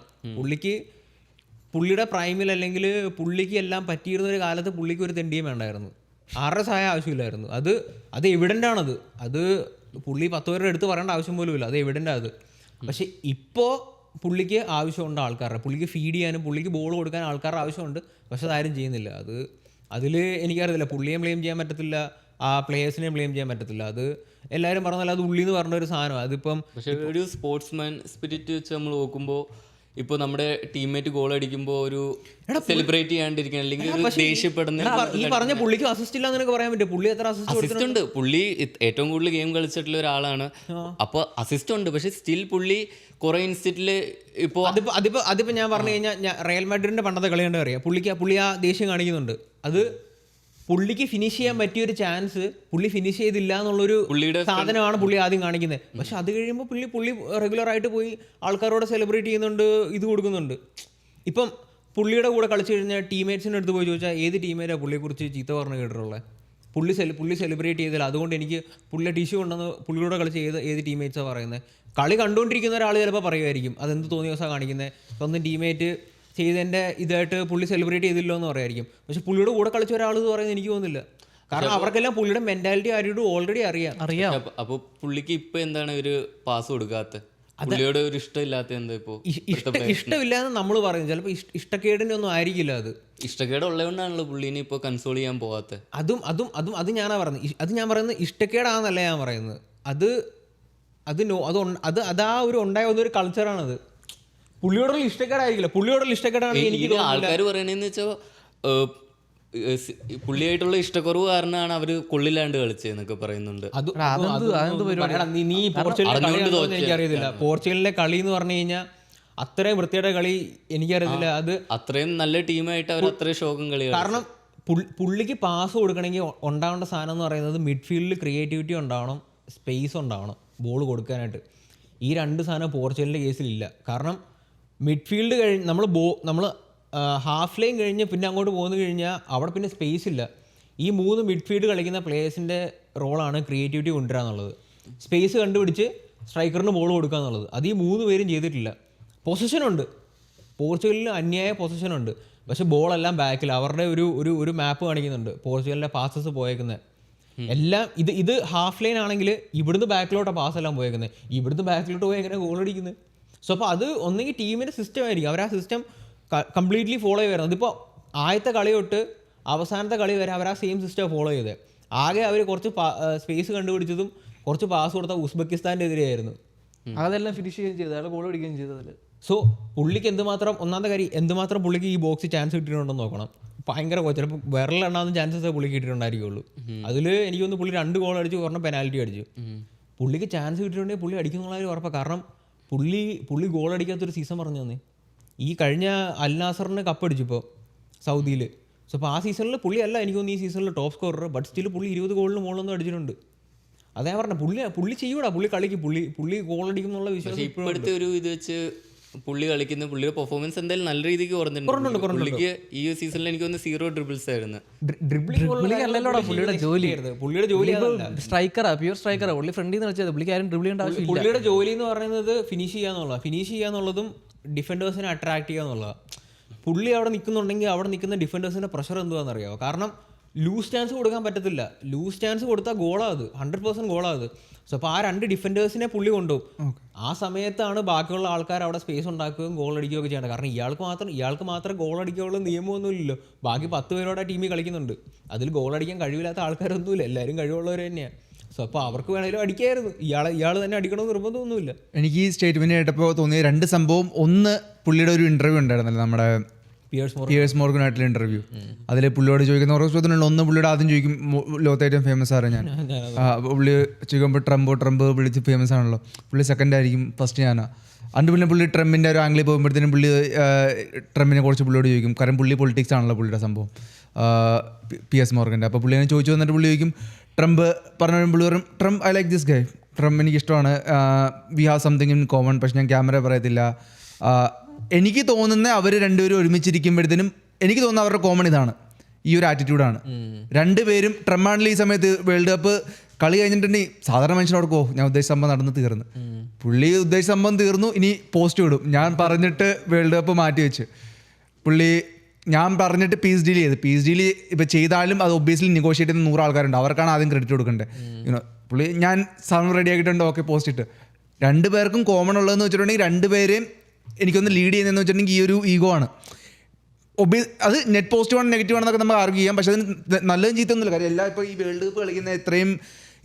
പുള്ളിയുടെ പ്രൈമിൽ അല്ലെങ്കിൽ പുള്ളിക്ക് എല്ലാം പറ്റിയിരുന്ന ഒരു കാലത്ത് പുള്ളിക്ക് ഒരു തെണ്ടിയും വേണ്ടായിരുന്നു, ആരുടെ സഹായം ആവശ്യമില്ലായിരുന്നു. അത് എവിഡൻ്റ് ആണത്. അത് പുള്ളി 10 പേരുടെ അടുത്ത് പറയേണ്ട ആവശ്യം പോലും ഇല്ല, അത് എവിഡൻ്റ് അത്. പക്ഷേ ഇപ്പോൾ പുള്ളിക്ക് ആവശ്യമുണ്ട് ആൾക്കാരുടെ, പുള്ളിക്ക് ഫീഡ് ചെയ്യാനും പുള്ളിക്ക് ബോൾ കൊടുക്കാൻ ആൾക്കാരുടെ ആവശ്യമുണ്ട്. പക്ഷെ അതാരും ചെയ്യുന്നില്ല. അതിൽ എനിക്കറിയത്തില്ല, പുള്ളിയെ ബ്ലെയിം ചെയ്യാൻ പറ്റത്തില്ല, ആ പ്ലേയേഴ്സിനെ ബ്ലെയിം ചെയ്യാൻ പറ്റത്തില്ല. അത് എല്ലാവരും പറഞ്ഞാൽ അത് ഉള്ളിൽ നിന്ന് പറഞ്ഞ ഒരു സാധനം. അതിപ്പം പക്ഷേ ഒരു സ്പോർട്സ്മാൻ സ്പിരിറ്റ് വെച്ച് നമ്മൾ നോക്കുമ്പോൾ ഇപ്പോൾ നമ്മുടെ ടീംമേറ്റ് ഗോൾ അടിക്കുമ്പോൾ ഒരു സെലിബ്രേറ്റ് ചെയ്യാണ്ടിരിക്കണം, അല്ലെങ്കിൽ ഒരു ദേഷ്യപ്പെടുന്ന ഈ പറഞ്ഞ പുള്ളിക്ക് അസിസ്റ്റ് ഇല്ല എന്നൊക്കെ പറയാൻ പറ്റും. പുള്ളി എത്ര അസിസ്റ്റ് ഉണ്ട്, പുള്ളി ഏറ്റവും കൂടുതൽ ഗെയിം കളിച്ചിട്ടുള്ള ഒരാളാണ്. അപ്പോൾ അസിസ്റ്റ് ഉണ്ട്, പക്ഷെ സ്റ്റിൽ പുള്ളി കുറെ ഇൻസ്റ്റന്റില് ഇപ്പോൾ അതിപ്പോ ഞാൻ പറഞ്ഞു കഴിഞ്ഞാൽ റയൽ മാഡ്രിഡിന്റെ പണ്ടത്തെ കളി കണ്ട് അറിയാം, പുള്ളി ആ ദേഷ്യം കാണിക്കുന്നുണ്ട്. അത് പുള്ളിക്ക് ഫിനിഷ് ചെയ്യാൻ പറ്റിയൊരു ചാൻസ് പുള്ളി ഫിനിഷ് ചെയ്തില്ല എന്നുള്ളൊരു സാധനമാണ് പുള്ളി ആദ്യം കാണിക്കുന്നത്. പക്ഷെ അത് കഴിയുമ്പോൾ പുള്ളി റെഗുലർ ആയിട്ട് പോയി ആൾക്കാരോട് സെലിബ്രേറ്റ് ചെയ്യുന്നുണ്ട്, ഇത് കൊടുക്കുന്നുണ്ട്. ഇപ്പം പുള്ളിയുടെ കൂടെ കളിച്ചു കഴിഞ്ഞാൽ ടീമേറ്റ്സിൻ്റെ അടുത്ത് പോയി ചോദിച്ചാൽ ഏത് ടീമേറ്റാണ് പുള്ളിയെക്കുറിച്ച് ചീത്ത പറഞ്ഞു കേട്ടിട്ടുള്ളത്? പുള്ളി സെലിബ്രേറ്റ് ചെയ്തില്ല, അതുകൊണ്ട് എനിക്ക് പുള്ളിയുടെ ടിഷ്യൂ ഉണ്ടെന്ന് പുള്ളിയോടെ കളിച്ച് ഏത് ടീമേറ്റ്സാണ് പറയുന്നത്? കളി കണ്ടുകൊണ്ടിരിക്കുന്ന ഒരാൾ ചിലപ്പോൾ പറയുമായിരിക്കും അതെന്ത് തോന്നിയ ദിവസമാണ് കാണിക്കുന്നത്, സ്വന്തം ടീമേറ്റ് ചെയ്തതിൻ്റെ ഇതായിട്ട് പുള്ളി സെലിബ്രേറ്റ് ചെയ്തില്ലോ എന്ന് പറയായിരിക്കും. പക്ഷെ പുള്ളിയുടെ കൂടെ കളിച്ച ഒരാൾ എന്ന് പറയുന്നത് എനിക്ക് തോന്നുന്നില്ല. കാരണം അവർക്കെല്ലാം പുള്ളിയുടെ മെന്റാലിറ്റി ആരോടും ഓൾറെഡി അറിയാം. അപ്പോൾ പുള്ളിക്ക് ഇപ്പൊ എന്താണ് ഒരു പാസ് കൊടുക്കാത്ത, പുള്ളിയോട് ഒരു ഇഷ്ടമില്ലാത്ത എന്താ? ഇപ്പോൾ ഇഷ്ടമില്ലാന്ന് നമ്മൾ പറയുന്നത് ചിലപ്പോൾ ഇഷ്ടക്കേടിൻ്റെ ഒന്നും ആയിരിക്കില്ല. അത് ഇഷ്ടക്കേട് ഉള്ളതുകൊണ്ടാണല്ലോ പുള്ളിനെ ഇപ്പോൾ കൺസോൾ ചെയ്യാൻ പോകാത്ത. അത് ഞാനാ പറയുന്നത്. അത് ഞാൻ പറയുന്നത് ഇഷ്ടക്കേടാണെന്നല്ല ഞാൻ പറയുന്നത്. അത് ആ ഒരു ഉണ്ടായ ഒരു കൾച്ചറാണത്. പുള്ളിയോടുള്ള ഇഷ്ടക്കേടായിരിക്കില്ല, പുള്ളിയോടുള്ള ഇഷ്ടക്കേടാണ് എനിക്ക് ആൾക്കാർ പറയണെന്ന് വെച്ചാൽ പുള്ളിയായിട്ടുള്ള ഇഷ്ടക്കുറവ് കാരണമാണ് അവര് കൊള്ളില്ലാണ്ട് കളിച്ചതെന്നൊക്കെ പറയുന്നുണ്ട്. നീ എനിക്കറിയത്തില്ല. പോർച്ചുഗലിലെ കളി എന്ന് പറഞ്ഞു കഴിഞ്ഞാൽ അത്രയും വൃത്തിയുടെ കളി എനിക്കറിയത്തില്ല. അത് അത്രയും നല്ല ടീമായിട്ട് അവർ അത്രയും ശോകം കളി. കാരണം പുള്ളിക്ക് പാസ് കൊടുക്കണമെങ്കിൽ ഉണ്ടാവേണ്ട സാധനം എന്ന് പറയുന്നത് മിഡ്ഫീൽഡിൽ ക്രിയേറ്റിവിറ്റി ഉണ്ടാവണം, സ്പേസ് ഉണ്ടാവണം ബോൾ കൊടുക്കാനായിട്ട്. ഈ രണ്ട് സാധനം പോർച്ചുഗലിൻ്റെ കേസിലില്ല. കാരണം മിഡ്ഫീൽഡ് കഴിഞ്ഞ് നമ്മൾ ഹാഫ് ലൈൻ കഴിഞ്ഞ് പിന്നെ അങ്ങോട്ട് പോന്നു കഴിഞ്ഞാൽ അവിടെ പിന്നെ സ്പേസ് ഇല്ല. ഈ 3 മിഡ്ഫീൽഡ് കളിക്കുന്ന പ്ലേയേഴ്സിൻ്റെ റോളാണ് ക്രിയേറ്റിവിറ്റി കൊണ്ടുവരിക എന്നുള്ളത്, സ്പേസ് കണ്ടുപിടിച്ച് സ്ട്രൈക്കറിന് ബോൾ കൊടുക്കുക എന്നുള്ളത്. അത് ഈ 3 പേരും ചെയ്തിട്ടില്ല. പൊസിഷനുണ്ട്, പോർച്ചുഗലിൽ അന്യായ പൊസിഷനുണ്ട്, പക്ഷെ ബോളെല്ലാം ബാക്കിൽ. അവരുടെ ഒരു മാപ്പ് കാണിക്കുന്നുണ്ട് പോർച്ചുഗലിൻ്റെ പാസസ് പോയേക്കുന്നത് എല്ലാം. ഇത് ഹാഫ് ലൈൻ ആണെങ്കിൽ ഇവിടുന്ന് ബാക്കിലോട്ടാണ് പാസ് എല്ലാം പോയേക്കുന്നത്, ഇവിടുന്ന് ബാക്കിലോട്ട് പോയി എങ്ങനെ ഗോൾ അടിക്കുന്നത്? സോ അപ്പോൾ അത് ഒന്നെങ്കിൽ ടീമിൻ്റെ സിസ്റ്റം ആയിരിക്കും, അവർ ആ സിസ്റ്റം കംപ്ലീറ്റ്ലി ഫോളോ ചെയ്യുന്നത്. ഇതിപ്പോൾ ആദ്യത്തെ കളി തൊട്ട് അവസാനത്തെ കളി വരെ അവർ ആ സെയിം സിസ്റ്റം ഫോളോ ചെയ്തത്. ആകെ അവർ കുറച്ച് സ്പേസ് കണ്ടുപിടിച്ചതും കുറച്ച് പാസ് കൊടുത്ത ഉസ്ബെക്കിസ്ഥാൻ്റെ എതിരെയായിരുന്നു. അതെല്ലാം ഫിനിഷ് ചെയ്യുകയും ചെയ്തു, അയാൾ ഗോൾ അടിക്കുകയും ചെയ്തതിൽ. സോ പുള്ളിക്ക് ഒന്നാമത്തെ കാര്യം എന്തുമാത്രം പുള്ളിക്ക് ഈ ബോക്സിൽ ചാൻസ് കിട്ടിയിട്ടുണ്ടെന്ന് നോക്കണം. ഭയങ്കര ചിലപ്പോൾ വിരലെണ്ണാവുന്ന ചാൻസസ് പുള്ളിക്ക് കിട്ടിയിട്ടുണ്ടായിരിക്കുള്ളൂ. അതിൽ എനിക്കൊന്ന് പുള്ളി 2 ഗോൾ അടിച്ചു, ഒരെണ്ണം പെനാൽറ്റി അടിച്ചു. പുള്ളിക്ക് ചാൻസ് കിട്ടിയിട്ടുണ്ടെങ്കിൽ പുള്ളി അടിക്കുന്നുള്ള ഉറപ്പാണ്. കാരണം പുള്ളി ഗോൾ അടിക്കാത്തൊരു സീസൺ പറഞ്ഞു തന്നെ. ഈ കഴിഞ്ഞ അൽ നാസറിന് കപ്പ് അടിച്ചിപ്പോൾ സൗദിയിൽ. സോ അപ്പോൾ ആ സീസണിൽ പുള്ളിയല്ല എനിക്കൊന്ന് ഈ സീസണിൽ ടോപ്പ് സ്കോറർ, ബട്ട് സ്റ്റിൽ പുള്ളി 20 ഗോളിന് മുകളിലൊന്നും അടിച്ചിട്ടുണ്ട്. അതേ പറഞ്ഞ പുള്ളി ചെയ്യൂടാ, പുള്ളി കളിക്കും, പുള്ളി ഗോൾ അടിക്കും എന്നുള്ള വിശ്വാസം. ഇപ്പോഴത്തെ ഒരു ഇത് വെച്ച് പുള്ളി കളിക്കുന്ന പുള്ളിയുടെ പെർഫോമൻസ് എന്തായാലും നല്ല രീതിക്ക് കുറഞ്ഞിട്ടുണ്ട്. പുള്ളിക്ക് ഈ സീസണിൽ എനിക്ക് തോന്നുന്നു 0 ഡ്രിബിൾസ് ആയിരുന്നു. പുള്ളിയുടെ ജോലി സ്ട്രൈക്കറാ, പ്യൂർ സ്ട്രൈക്കറാ. പുള്ളി ഫ്രണ്ടിൽ നിന്ന് കളിച്ചത്, പുള്ളിക്ക് ആരും ഡ്രിബിൾ ചെയ്യേണ്ട ആവശ്യമില്ല. പുള്ളിയുടെ ജോലി എന്ന് പറയുന്നത് ഫിനിഷ് ചെയ്യാന്നുള്ളതാണ്. ഫിനിഷ് ചെയ്യാന്നുള്ളതും ഡിഫൻഡേഴ്സിനെ അട്രാക്ട് ചെയ്യുക എന്നുള്ളതാണ്. പുള്ളി അവിടെ നിൽക്കുന്നുണ്ടെങ്കിൽ അവിടെ നിൽക്കുന്ന ഡിഫൻഡേഴ്സിൻ്റെ പ്രഷർ എന്തുവാണെന്നറിയാമോ? കാരണം ലൂസ് ചാൻസ് കൊടുക്കാൻ പറ്റത്തില്ല. ലൂസ് ചാൻസ് കൊടുത്താൽ ഗോളാത്, 100% ഗോളാത്. സോ അപ്പോൾ ആ 2 ഡിഫൻഡേഴ്സിനെ പുള്ളി കൊണ്ടുപോകും. ആ സമയത്താണ് ബാക്കിയുള്ള ആൾക്കാർ അവിടെ സ്പേസ് ഉണ്ടാക്കുകയും ഗോൾ അടിക്കുകയൊക്കെ ചെയ്യേണ്ടത്. കാരണം ഇയാൾക്ക് മാത്രം ഗോൾ അടിക്കാനുള്ള നിയമമൊന്നുമില്ലല്ലോ. ബാക്കി 10 പേരോടെ ടീമിൽ കളിക്കുന്നുണ്ട്. അതിൽ ഗോൾ അടിക്കാൻ കഴിവില്ലാത്ത ആൾക്കാരൊന്നുമില്ല, എല്ലാവരും കഴിവുള്ളവർ തന്നെയാണ്. സോ അപ്പോൾ അവർക്ക് വേണമെങ്കിലും അടിക്കായിരുന്നു, ഇയാൾ തന്നെ അടിക്കണമെന്ന് നിർബന്ധമൊന്നുമില്ല. എനിക്ക് ഈ സ്റ്റേറ്റ്മെൻറ്റ് കേട്ടപ്പോൾ തോന്നിയ 2 സംഭവം. ഒന്ന്, പുള്ളിയുടെ ഒരു ഇൻ്റർവ്യൂ ഉണ്ടായിരുന്നല്ലോ, നമ്മുടെ പിയേഴ്സ് മോർഗനായിട്ടുള്ള ഇൻ്റർവ്യൂ. അതിൽ പുള്ളിയോട് ചോദിക്കുന്ന ഓരോ ചോദ്യങ്ങളുണ്ട്. ഒന്ന്, പുള്ളിയുടെ ആദ്യം ചോദിക്കും, ലോകത്തെ ഏറ്റവും ഫേമസ് ആരാ ഞാൻ. പുള്ളി ചോദിക്കുമ്പോൾ ട്രംപ് വിളിച്ച് ഫേമസ് ആണല്ലോ. പുള്ളി സെക്കൻഡ് ആയിരിക്കും, ഫസ്റ്റ് ഞാനാ. അണ്ട് പിന്നെ പുള്ളി ട്രംപിൻ്റെ ഒരു ആംഗിളിൽ പോകുമ്പോഴത്തേനും പുള്ളി ട്രംപിനെ കുറിച്ച് പുള്ളിയോട് ചോദിക്കും. കാരണം പുള്ളി പൊളിറ്റിക്സ് ആണല്ലോ പുള്ളിയുടെ സംഭവം, PS മോർഗൻ്റെ. അപ്പോൾ പുള്ളിനെ ചോദിച്ചു വന്നിട്ട് പുള്ളി ചോദിക്കും, ട്രംപ് പറഞ്ഞു. പുള്ളി പറയും, Trump I like this guy, Trump എനിക്കിഷ്ടമാണ്, we have something in common. പക്ഷെ ഞാൻ ക്യാമറ പറയത്തില്ല. എനിക്ക് തോന്നുന്ന അവർ രണ്ടുപേരും ഒരുമിച്ചിരിക്കുമ്പോഴത്തേനും എനിക്ക് തോന്നുന്ന അവരുടെ കോമൺ ഇതാണ്, ഈ ഒരു ആറ്റിറ്റ്യൂഡാണ്. രണ്ടുപേരും ട്രംപാണെങ്കിൽ ഈ സമയത്ത് വേൾഡ് കപ്പ് കളി കഴിഞ്ഞിട്ടുണ്ടെങ്കിൽ സാധാരണ മനുഷ്യനോട് ഞാൻ ഉദ്ദേശിച്ച സംഭവം നടന്ന് തീർന്നു, പുള്ളി ഉദ്ദേശിച്ച സംഭവം തീർന്നു, ഇനി പോസ്റ്റ് വിടും. ഞാൻ പറഞ്ഞിട്ട് വേൾഡ് കപ്പ് മാറ്റി വെച്ച് പുള്ളി, ഞാൻ പറഞ്ഞിട്ട് പീസ് ഡീൽ ഇപ്പോൾ ചെയ്താലും അത് ഒബ്വിയസ്ലി നെഗോഷിയേറ്റ് ചെയ്യുന്ന 100 ആൾക്കാരുണ്ട്, അവർക്കാണ് ആദ്യം ക്രെഡിറ്റ് കൊടുക്കേണ്ടത്. പുള്ളി ഞാൻ സാധനം റെഡി ആക്കിയിട്ടുണ്ട്, ഓക്കെ പോസ്റ്റ് ഇട്ട്. 2 പേർക്കും കോമൺ ഉള്ളതെന്ന് വെച്ചിട്ടുണ്ടെങ്കിൽ 2 പേരെയും എനിക്കൊന്ന് ലീഡ് ചെയ്യുന്നതെന്ന് വെച്ചിട്ടുണ്ടെങ്കിൽ ഈ ഒരു ഈഗോ ആണ്. അത് നെറ്റ് പോസിറ്റീവ് ആണ് നെഗറ്റീവ് ആണെന്നൊക്കെ നമുക്ക് ആർഗ്യൂ ചെയ്യാം. പക്ഷെ അതിന് നല്ലതും ചീത്തൊന്നുമില്ല. കാര്യം എല്ലാം ഇപ്പോൾ ഈ വേൾഡ് കപ്പ് കളിക്കുന്ന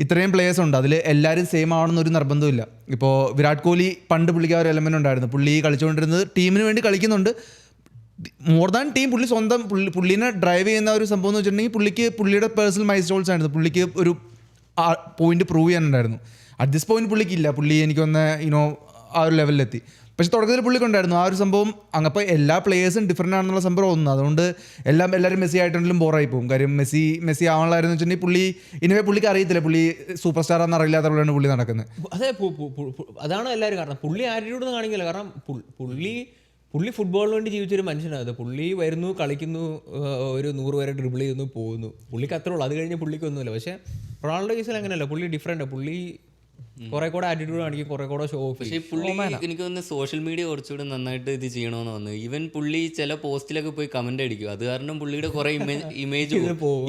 ഇത്രയും പ്ലേയേഴ്സ് ഉണ്ട്, അതിൽ എല്ലാവരും സെയിം ആവണമെന്നൊരു നിർബന്ധമില്ല. ഇപ്പോൾ വിരാട് കോഹ്ലി പണ്ട് പുള്ളിക്ക് ആ ഒരു എലമെൻ്റ് ഉണ്ടായിരുന്നു. പുള്ളി കളിച്ചുകൊണ്ടിരുന്നത് ടീമിന് വേണ്ടി കളിക്കുന്നുണ്ട്, മോർ ദാൻ ടീം. പുള്ളി സ്വന്തം പുള്ളീനെ ഡ്രൈവ് ചെയ്യുന്ന ഒരു സംഭവം എന്ന് വെച്ചിട്ടുണ്ടെങ്കിൽ പുള്ളിയുടെ പേഴ്സണൽ മൈൽ സ്റ്റോൺസ് ആയിരുന്നു. പുള്ളിക്ക് ഒരു പോയിന്റ് പ്രൂവ് ചെയ്യാനുണ്ടായിരുന്നു. അറ്റ് ദിസ് പോയിന്റ് പുള്ളിക്കില്ല. പുള്ളി എനിക്കൊന്ന് ആ ഒരു ലെവലിലെത്തി. പക്ഷെ തുടക്കത്തിൽ പുള്ളിക്കുണ്ടായിരുന്നു ആ ഒരു സംഭവം. അപ്പോൾ എല്ലാ പ്ലേയേഴ്സും ഡിഫറൻ്റ് ആണെന്നുള്ള സംഭവം ഒന്ന്. അതുകൊണ്ട് എല്ലാവരും മെസ്സി ആയിട്ടുണ്ടെങ്കിലും ബോറായി പോകും. കാര്യം മെസ്സി ആവാനുള്ളതായിരുന്നു വെച്ചിട്ടുണ്ടെങ്കിൽ പുള്ളിക്ക് അറിയത്തില്ല, പുള്ളി സൂപ്പർ സ്റ്റാർ ആണെന്ന് അറിയില്ലാത്ത പോലെയാണ് പുള്ളി നടക്കുന്നത്. അതെ, അതാണ് എല്ലാവരും. കാരണം പുള്ളി ആറ്റിറ്റ്യൂഡ് കാണിക്കില്ല. കാരണം പുള്ളി ഫുട്ബോളിന് വേണ്ടി ജീവിച്ചൊരു മനുഷ്യനാണ്. പുള്ളി വരുന്നു, കളിക്കുന്നു, ഒരു 100 പേരെ ഡ്രിബിൾ ചെയ്യുന്നു, പോകുന്നു. പുള്ളിക്ക് അത്രേ ഉള്ളൂ. അത് കഴിഞ്ഞ് പുള്ളിക്കൊന്നുമില്ല. പക്ഷേ റൊണാൾഡോ കേസിൽ അങ്ങനെയല്ല. പുള്ളി ഡിഫറെൻ്റ്. പുള്ളി കുറെ കൂടെ ആറ്റിറ്റ്യൂഡ് കാണിക്കും, കുറെ കൂടെ ഷോ ഓഫ്. പക്ഷേ പുള്ളി എനിക്ക് തോന്നുന്നു സോഷ്യൽ മീഡിയ കുറച്ചുകൂടെ നന്നായിട്ട് ഇത് ചെയ്യണമെന്ന് തോന്നുന്നു. ഈവൻ പുള്ളി ചില പോസ്റ്റിലൊക്കെ പോയി കമന്റ് അടിക്കും. അത് കാരണം പുള്ളിയുടെ കുറെ ഇമേജ്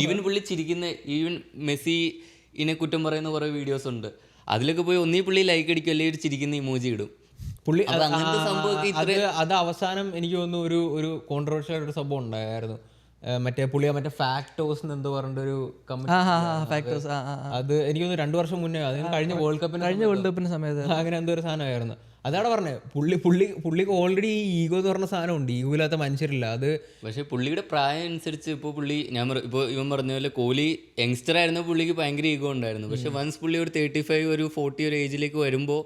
ഈവൻ പുള്ളി ചിരിക്കുന്ന, ഈവൻ മെസ്സിനെ കുറ്റം പറയുന്ന കുറെ വീഡിയോസ് ഉണ്ട്. അതിലൊക്കെ പോയി ഒന്നീ പുള്ളി ലൈക്ക് അടിക്കും, അല്ലെങ്കിൽ ചിരിക്കുന്ന ഇമോജി ഇടും. പുള്ളി അങ്ങനത്തെ സംഭവമൊക്കെ അത് അവസാനം എനിക്ക് തോന്നുന്നു ഒരു കോൺട്രവേഴ്ഷ്യൽ ആയിട്ടൊരു സംഭവം ഉണ്ടായിരുന്നു. മറ്റേ ഫാക്ടോസ് എന്തോ പറഞ്ഞൊരു കമന്റ്. അത് എനിക്ക് തോന്നുന്നു 2 വർഷം മുന്നേ, അതിന് കഴിഞ്ഞ വേൾഡ് കപ്പിന് സമയത്ത് അങ്ങനെ എന്തോ ഒരു സാധനമായിരുന്നു. അതാണ് പറഞ്ഞത്. പുള്ളിക്ക് ഓൾറെഡി ഈ ഈഗോ എന്ന് പറഞ്ഞ സാധനമുണ്ട്. ഈഗോ ഇല്ലാത്ത മനുഷ്യരില്ല. അത് പക്ഷേ പുള്ളിയുടെ പ്രായം അനുസരിച്ച് ഇപ്പോൾ ഇപ്പോൾ ഇവൻ പറഞ്ഞ പോലെ കോഹ്ലി യങ്സ്റ്റർ ആയിരുന്നു, പുള്ളിക്ക് ഭയങ്കര ഈഗോ ഉണ്ടായിരുന്നു. പക്ഷെ വൺസ് പുള്ളി ഒരു 35 ഒരു 40 ഒരു ഏജിലേക്ക് വരുമ്പോൾ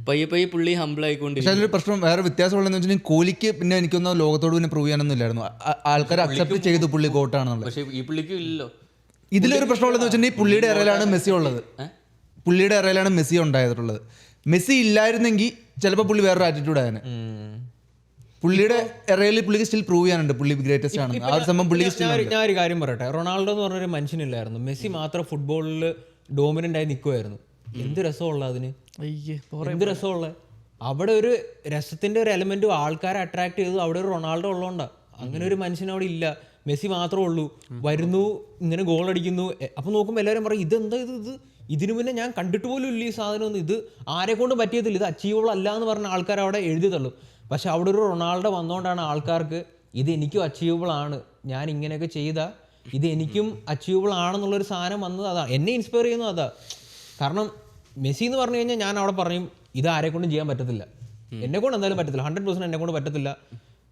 പയ്യെ പുള്ളി ഹംബിൾ ആയിക്കൊണ്ടിരിക്കും. പക്ഷേ അതിലൊരു പ്രശ്നം, വേറെ വ്യത്യാസമുള്ളതെന്ന് വെച്ചിട്ടുണ്ടെങ്കിൽ കോഹ്ലിക്ക് പിന്നെ എനിക്കൊന്ന് ലോകത്തോട് പിന്നെ പ്രൂവ് ചെയ്യാനൊന്നും ഇല്ലായിരുന്നു. ആൾക്കാർ അക്സെപ്റ്റ് ചെയ്തു പുള്ളി ഗോട്ടാണെന്നുള്ളത്. പക്ഷേ ഈ പുള്ളിക്കും ഇല്ലല്ലോ. ഇതിലൊരു പ്രശ്നമുള്ളതെന്ന് വെച്ചിട്ടുണ്ടെങ്കിൽ പുള്ളിയുടെ ഇറയിലാണ് മെസ്സി ഉണ്ടായിട്ടുള്ളത്. മെസ്സി ഇല്ലായിരുന്നെങ്കിൽ ചിലപ്പോൾ പുള്ളി വേറൊരു ആറ്റിറ്റ്യൂഡ് ആയിരുന്നു. പുള്ളിയുടെ ഇറയിൽ പുള്ളിക്ക് സ്റ്റിൽ പ്രൂവ് ചെയ്യാനുണ്ട് പുള്ളി ഗ്രേറ്റസ്റ്റ് ആണ്. ആ ഒരു സംഭവം പുള്ളിക്ക് സ്റ്റിൽ. ഞാൻ ഒരു കാര്യം പറയട്ടെ, റൊണാൾഡോ എന്ന് പറഞ്ഞൊരു മനുഷ്യനില്ലായിരുന്നു. മെസ്സി മാത്രം ഫുട്ബോളിൽ ഡോമിനന്റ് ആയി നിൽക്കുമായിരുന്നു. എന്ത് രസമുള്ള അതിന്, എന്ത് രസമുള്ള. അവിടെ ഒരു രസത്തിന്റെ ഒരു എലമെന്റ് ആൾക്കാരെ അട്രാക്ട് ചെയ്തു. അവിടെ ഒരു റൊണാൾഡോ ഉള്ളതുകൊണ്ടാണ്. അങ്ങനെ ഒരു മനുഷ്യൻ അവിടെ ഇല്ല. മെസ്സി മാത്രമേ ഉള്ളൂ. വരുന്നു, ഇങ്ങനെ ഗോൾ അടിക്കുന്നു. അപ്പൊ നോക്കുമ്പോൾ എല്ലാവരും പറയും ഇതെന്താ ഇതിനു മുന്നേ ഞാൻ കണ്ടിട്ട് പോലും ഇല്ല ഈ സാധനം. ഇത് ആരെ കൊണ്ടും പറ്റിയതില്ല, ഇത് അച്ചീവബിൾ അല്ല എന്ന് പറഞ്ഞ ആൾക്കാർ അവിടെ എഴുതി തള്ളും. പക്ഷെ അവിടെ ഒരു റൊണാൾഡോ വന്നുകൊണ്ടാണ് ആൾക്കാർക്ക് ഇത് എനിക്കും അച്ചീവബിൾ ആണ്, ഞാൻ ഇങ്ങനെയൊക്കെ ചെയ്താൽ ഇത് എനിക്കും അച്ചീവബിൾ ആണെന്നുള്ളൊരു സാധനം വന്നത്. അതാ എന്നെ ഇൻസ്പയർ ചെയ്യുന്നത്. അതാ കാരണം മെസ്സി എന്ന് പറഞ്ഞു കഴിഞ്ഞാൽ ഞാൻ അവിടെ പറയും ഇത് ആരെ കൊണ്ടും ചെയ്യാൻ പറ്റത്തില്ല, എന്നെ കൊണ്ട് എന്തായാലും പറ്റത്തില്ല, 100% എന്നെ കൊണ്ട് പറ്റത്തില്ല.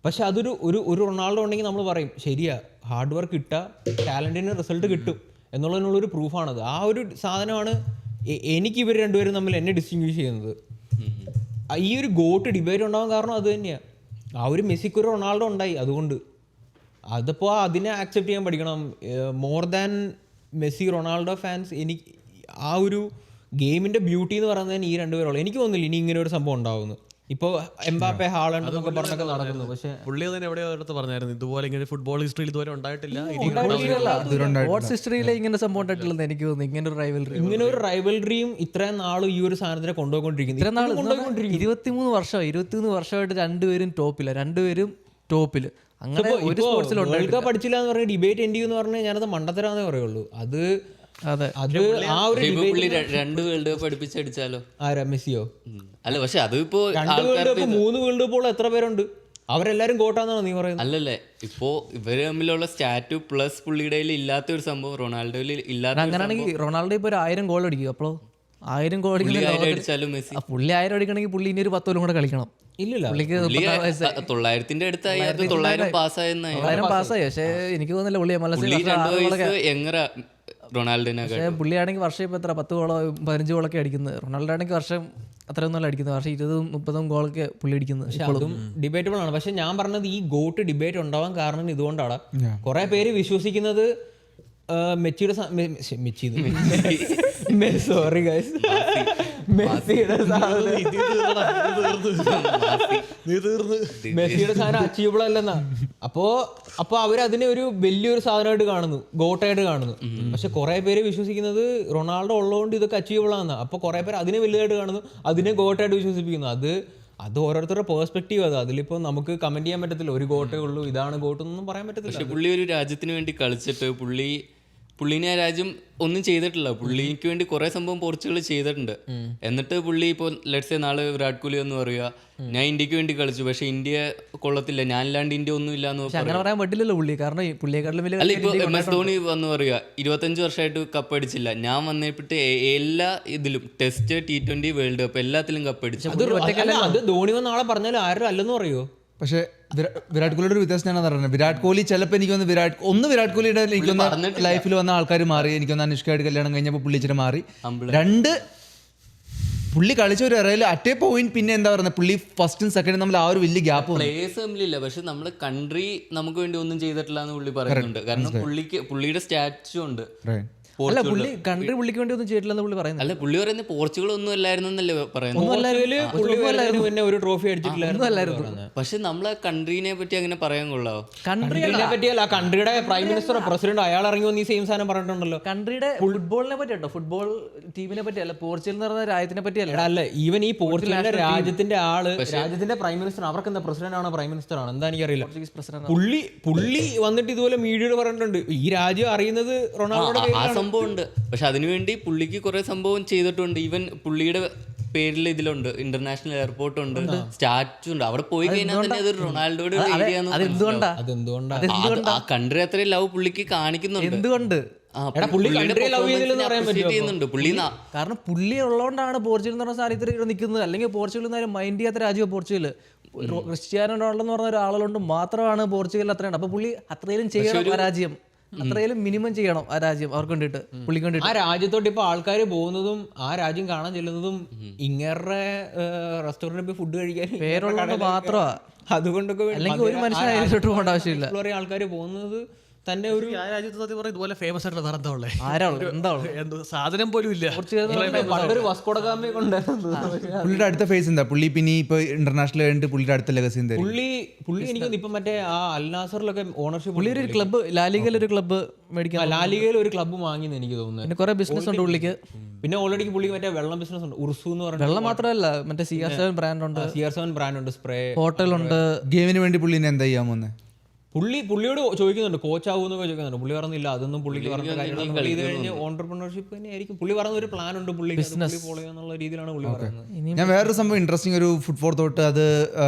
പക്ഷെ അതൊരു ഒരു റൊണാൾഡോ ഉണ്ടെങ്കിൽ നമ്മൾ പറയും ശരിയാ, ഹാർഡ് വർക്ക് ഇട്ടാൽ ടാലൻറ്റിന് റിസൾട്ട് കിട്ടും എന്നുള്ളതിനുള്ളൊരു പ്രൂഫാണത്. ആ ഒരു സാധനമാണ് എനിക്ക് ഇവർ രണ്ടുപേരും തമ്മിൽ എന്നെ ഡിസ്റ്റിങ്വിഷ് ചെയ്യുന്നത്. ഈ ഒരു ഗോട്ട് ഡിബേറ്റ് ഉണ്ടാവാൻ കാരണം അത് തന്നെയാണ്. ആ ഒരു മെസ്സിക്ക് ഒരു റൊണാൾഡോ ഉണ്ടായി, അതുകൊണ്ട് അതിപ്പോൾ അതിനെ ആക്സെപ്റ്റ് ചെയ്യാൻ പഠിക്കണം. More than Messi Ronaldo fans എനിക്ക് ആ ഒരു ഗെയിമിൻ്റെ ബ്യൂട്ടി എന്ന് പറയുന്നതിന് ഈ രണ്ടുപേരുള്ളൂ. എനിക്ക് തോന്നുന്നില്ല ഇനി ഇങ്ങനെ ഒരു സംഭവം ഉണ്ടാവുന്നു. ഇപ്പോൾ എംബാപ്പെ, ഹാളണ്ട് എന്നൊക്കെ പറഞ്ഞൊക്കെ നടക്കുന്നു. പക്ഷേ പുള്ളി തന്നെ എവിടെയോ അടുത്ത് പറഞ്ഞായിരുന്നു ഇതുപോലെ ഇങ്ങനെ ഫുട്ബോൾ ഹിസ്റ്ററിയിൽ ഇതുവരെ ഉണ്ടായിട്ടില്ല, സ്പോർട്സ് ഹിസ്റ്ററിയിലെ ഇങ്ങനെ സംഭവം ഉണ്ടായിട്ടില്ലെന്ന് എനിക്ക് തോന്നുന്നു. ഇങ്ങനെ ഒരു റൈവൽറിയും ഇത്രയും നാളും ഈ ഒരു സാധനത്തിനെ കൊണ്ടുപോയിക്കൊണ്ടിരിക്കുന്നു. 23 വർഷമായിട്ട് രണ്ടുപേരും ടോപ്പിൽ. അങ്ങനെ ഒരു സ്പോർട്സിലുണ്ട്. വേൾഡ് കപ്പ് അടിച്ചില്ല എന്ന് പറഞ്ഞ ഡിബേറ്റ് എൻഡ് എന്ന് പറഞ്ഞാൽ ഞാനത് മണ്ടത്തരാന്നേ പറയുള്ളൂ. അത് അതെ, അത് ആ ഒരു പുള്ളി 2 വേൾഡ് കപ്പ് അടുപ്പിച്ചടിച്ചാലോ? ആരാ മെസ്സിയോ? അല്ല പക്ഷെ അതിപ്പോ 2 വേൾഡ് കപ്പ് 3 വേൾഡ് കപ്പുകൾ എത്ര പേരുണ്ട്? അവരെല്ലാരും കോട്ടാന്നാണോ നീ പറയുന്നത്? അല്ലല്ലേ, ഇപ്പോ ഇവര് തമ്മിലുള്ള സ്റ്റാറ്റു പ്ലസ് പുള്ളിയുടെ ഇല്ലാത്ത ഒരു സംഭവം റൊണാൾഡോയിൽ ഇല്ലാത്ത അങ്ങനെയാണെങ്കിൽ റൊണാൾഡോ ഇപ്പോൾ ഒരു 1000 ഗോൾ അടിക്കും. അപ്പോൾ 1000 ഗോൾ അടിച്ചാലും മെസ്സി പുള്ളി 1000 അടിക്കണമെങ്കിൽ പുള്ളി ഇനി ഒരു 10 കൊല്ലം കൂടെ കളിക്കണം. ഇല്ലില്ല, പുള്ളിക്ക് 900-ന്റെ അടുത്തായി 900 പാസ്സായെന്നായി. 900 പാസ്സായി. പക്ഷേ എനിക്ക് തോന്നുന്നില്ല പുള്ളി പുള്ളി 2 വയസ്സ് എങ്ങറാ റൊണാൾഡോനെ. പുള്ളിയാണെങ്കിൽ വർഷം ഇപ്പോൾ എത്ര 10 ഗോളോ 15 ഗോളൊക്കെ അടിക്കുന്നത്. റൊണാൾഡോ ആണെങ്കിൽ വർഷം അത്രയൊന്നുമല്ല അടിക്കുന്നത്, വർഷം 20-30 ഗോളൊക്കെ പുള്ളി അടിക്കുന്നത്. പക്ഷെ അതും ഡിബേറ്റബിൾ ആണ്. പക്ഷെ ഞാൻ പറഞ്ഞത് ഈ ഗോട്ട് ഡിബേറ്റ് ഉണ്ടാവാൻ കാരണം ഇതുകൊണ്ടാണ്. കുറെ പേര് വിശ്വസിക്കുന്നത് മെസ്സിയുടെ സോറി ഗൈസ്, മെസ്സിയുടെ സാധനം അച്ചീവബിൾ അല്ലെന്നാ. അപ്പൊ അവരതിനെ ഒരു വലിയൊരു സാധനമായിട്ട് കാണുന്നു, ഗോട്ടായിട്ട് കാണുന്നു. പക്ഷെ കുറെ പേര് വിശ്വസിക്കുന്നത് റൊണാൾഡോ ഉള്ളതുകൊണ്ട് ഇതൊക്കെ അച്ചീവബിൾ ആണെന്നാ. അപ്പൊ കുറെ പേര് അതിനെ വലുതായിട്ട് കാണുന്നു, അതിനെ ഗോട്ടായിട്ട് വിശ്വസിപ്പിക്കുന്നു. അത് ഓരോരുത്തരുടെ പേഴ്സ്പെക്റ്റീവ്. അതിലിപ്പോൾ നമുക്ക് കമന്റ് ചെയ്യാൻ പറ്റത്തില്ല ഒരു ഗോട്ടേ ഉള്ളൂ, ഇതാണ് ഗോട്ട് എന്നൊന്നും പറയാൻ പറ്റത്തില്ല. പക്ഷെ പുള്ളി ഒരു രാജ്യത്തിന് വേണ്ടി കളിച്ചിട്ട് പുള്ളിനെ ആ രാജ്യം ഒന്നും ചെയ്തിട്ടില്ല. പുള്ളിക്ക് വേണ്ടി കുറെ സംഭവം പോർച്ചുഗൽ ചെയ്തിട്ടുണ്ട്. എന്നിട്ട് പുള്ളി ഇപ്പോൾ ലെറ്റ്സ് നാളെ വിരാട് കോഹ്ലി എന്ന് പറയുക, ഞാൻ ഇന്ത്യക്ക് വേണ്ടി കളിച്ചു പക്ഷെ ഇന്ത്യ കൊള്ളത്തില്ല, ഞാനില്ലാണ്ട് ഇന്ത്യ ഒന്നും ഇല്ല എന്ന് അങ്ങനെ പറയാൻ പറ്റില്ലല്ലോ പുള്ളി, കാരണം പുള്ളിയെക്കാട്ടിലും വലിയ. അല്ല, ഇപ്പൊ MS ധോണി വന്ന് പറയുക 25 വർഷമായിട്ട് കപ്പ് അടിച്ചില്ല, ഞാൻ വന്നിട്ട് എല്ലാ ഇതിലും ടെസ്റ്റ്, T20, വേൾഡ് കപ്പ് എല്ലാത്തിലും കപ്പ് അടിച്ചു. അത് ധോണി വന്ന ആളെ പറഞ്ഞാൽ ആരും അല്ലെന്ന് പറയുമോ? പക്ഷേ വിരാട് കോഹ്ലിയുടെ ഒരു വ്യത്യാസം ഞാൻ പറഞ്ഞത്, വിരാട് കോഹ്ലി ചിലപ്പോൾ എനിക്കൊന്ന് വിരാട് കോഹ്ലിയുടെ എനിക്കൊന്ന് ലൈഫിൽ വന്ന ആൾക്കാർ മാറി. എനിക്കൊന്ന് അനുഷ്കയായിട്ട് കല്യാണം കഴിഞ്ഞപ്പോൾ പുള്ളി ഇച്ചിരി മാറി. 2 പുള്ളി കളിച്ച ഒരു ഇറയിൽ അറ്റേ പോയിന്റ്. പിന്നെ എന്താ പറയുന്നത്, പുള്ളി ഫസ്റ്റും സെക്കൻഡും തമ്മിൽ ആ ഒരു വലിയ ഗ്യാപ്പ് പ്ലേയേഴ്സ് തമ്മിലില്ല. പക്ഷെ നമ്മുടെ കൺട്രി നമുക്ക് വേണ്ടി ഒന്നും ചെയ്തിട്ടില്ല എന്ന് പുള്ളി പറയുന്നുണ്ട്. കാരണം പുള്ളിയുടെ സ്റ്റാച്ചു ഉണ്ട്. അല്ല, പുള്ളിക്ക് വേണ്ടി ഒന്നും ചെയ്തിട്ടില്ലെന്ന് പുള്ളി പറയുന്നത്. അല്ല, പുള്ളി പറയുന്നത് പോർച്ചുഗൽ ഒന്നും അല്ലായിരുന്നു എന്നല്ലേ പറയുന്നത്. പിന്നെ ഒരു ട്രോഫി അടിച്ചിട്ടില്ലായിരുന്നു. പക്ഷെ നമ്മളെ കൺട്രീനെ പറ്റി അങ്ങനെ പറയാൻ കൊള്ളാവോ? കൺട്രീനെ പറ്റിയല്ല, കൺട്രിയുടെ പ്രൈം മിനിസ്റ്റർ പ്രസിഡന്റ് അയാൾ ഇറങ്ങി വന്ന് ഈ സെയിം സാധനം പറഞ്ഞിട്ടുണ്ടല്ലോ. കൺട്രിയുടെ ഫുട്ബോളിനെ പറ്റി കേട്ടോ, ഫുട്ബോൾ ടീമിനെ പറ്റി അല്ല, പോർച്ചുഗൽ എന്ന് പറയുന്ന രാജ്യത്തിനെ പറ്റിയല്ല. അല്ല, ഈവൻ ഈ പോർച്ചുഗലിന്റെ രാജ്യത്തിന്റെ രാജ്യത്തിന്റെ പ്രൈം മിനിസ്റ്റർ, അവർക്ക് എന്താ പ്രസിഡന്റ് ആണോ പ്രൈം മിനിസ്റ്റർ ആണോ എന്താ എനിക്കറിയില്ല. പുള്ളി വന്നിട്ട് ഇതുപോലെ മീഡിയയോട് പറഞ്ഞിട്ടുണ്ട് ഈ രാജ്യം അറിയുന്നത് റൊണാൾഡോയുടെ ഉണ്ട്. പക്ഷെ അതിനുവേണ്ടി പുള്ളിക്ക് കുറെ സംഭവം ചെയ്തിട്ടുണ്ട്. ഈവൻ പുള്ളിയുടെ പേരിൽ ഇതിലുണ്ട്, ഇന്റർനാഷണൽ എയർപോർട്ട് ഉണ്ട്, സ്റ്റാച്ചു ഉണ്ട്. അവിടെ പോയി കഴിഞ്ഞാൽ തന്നെ അത് റൊണാൾഡോയുടെ ആ കൺട്രി അത്രയും ലവ് പുള്ളിക്ക് കാണിക്കുന്നുണ്ട്. എന്തുകൊണ്ട്? കാരണം പുള്ളി ഉള്ളതുകൊണ്ടാണ് പോർച്ചുഗൽ എന്ന് പറഞ്ഞ സാഹചര്യത്തിൽ നിൽക്കുന്നത്. അല്ലെങ്കിൽ പോർച്ചുഗൽ എന്നാലും മൈൻഡ് ചെയ്യാത്ത രാജ്യമാണ് പോർച്ചുഗൽ. ക്രിസ്ത്യാനോ റൊണാൾഡോ എന്ന് പറഞ്ഞ ഒരാളുകൊണ്ട് മാത്രമാണ് പോർച്ചുഗൽ അത്രയാണ്. അപ്പൊ പുള്ളി അത്രയും ചെയ്യണം, രാജ്യം അത്രയും മിനിമം ചെയ്യണം ആ രാജ്യം അവർക്ക് വേണ്ടിട്ട്, പുള്ളിക്ക് വേണ്ടിട്ട്. ആ രാജ്യത്തോട്ട് ഇപ്പൊ ആൾക്കാർ പോകുന്നതും ആ രാജ്യം കാണാൻ ചെല്ലുന്നതും ഇങ്ങേറെ റെസ്റ്റോറന്റിൽ പോയി ഫുഡ് കഴിക്കാൻ പേരുള്ളത് മാത്രമാണ്. അതുകൊണ്ടൊക്കെ അല്ലെങ്കിൽ ഒരു മനുഷ്യൻ അതിലോട്ട് പോകേണ്ട ആവശ്യമില്ല. ആൾക്കാർ പോകുന്നത് തന്നെ ഒരു രാജ്യത്ത് സത്യം പറഞ്ഞ ഇതുപോലെ ഫേമസ് ആയിട്ടുള്ള നടന്തോളെ എന്താ സാധനം പോലും ഇല്ല. പണ്ടൊരു വസ്കോഡഗാമയെ പുള്ളിയുടെ അടുത്ത ഫേസ് എന്താ? പുള്ളി പിന്നെ ഇപ്പൊ ഇന്റർനാഷണൽ കഴിഞ്ഞിട്ട് പുള്ളിയുടെ അടുത്ത ലെഗസി എന്താ? പുള്ളി എനിക്ക് ഇപ്പൊ മറ്റേ ആ അൽനാസറിലൊക്കെ ഓണർഷിപ്പ്, പുള്ളി ഒരു ക്ലബ്ബ് ലാലിഗയിൽ ഒരു ക്ലബ്ബ് മേടിക്കാൻ, ലാലിഗയിൽ ഒരു ക്ലബ്ബ് വാങ്ങിയെന്ന് എനിക്ക് തോന്നുന്നു. പിന്നെ കുറെ ബിസിനസ് ഉണ്ട് പുള്ളിക്ക്. പിന്നെ ഓൾറെഡി പുള്ളിക്ക് മറ്റേ വെള്ളം ബിസിനസ് ഉണ്ട്, ഉർസു എന്ന് പറഞ്ഞ. വെള്ളം മാത്രമല്ല, മറ്റേ CR7 ബ്രാൻഡ് ഉണ്ട്, CR7 ബ്രാൻഡ് ഉണ്ട്, സ്പ്രേ, ഹോട്ടലുണ്ട്. ഗെയിമിന് വേണ്ടി പുള്ളി എന്താ ചെയ്യാൻ പോകുന്നത്? പുള്ളിയോട് ചോദിക്കുന്നുണ്ട്, കോച്ച് ആവുമെന്നൊക്കെ ചോദിക്കുന്നുണ്ട്. പുള്ളി പറഞ്ഞില്ല, അതൊന്നും പുള്ളിക്ക് പറഞ്ഞ കാര്യങ്ങൾ. ഇത് കഴിഞ്ഞ് ഓൺടർപ്രണർഷിപ്പ് തന്നെ ആയിരിക്കും. പുള്ളി പറഞ്ഞ ഒരു പ്ലാൻ ഉണ്ട്, പുള്ളി ഫോളോ ചെയ്യാന്നുള്ള രീതിയിലാണ് പുള്ളി പറയുന്നത്. ഞാൻ വേറൊരു സംഭവം ഇൻട്രസ്റ്റിംഗ്, ഒരു ഫുഡ് ഫോർ തോട്ട്, അത്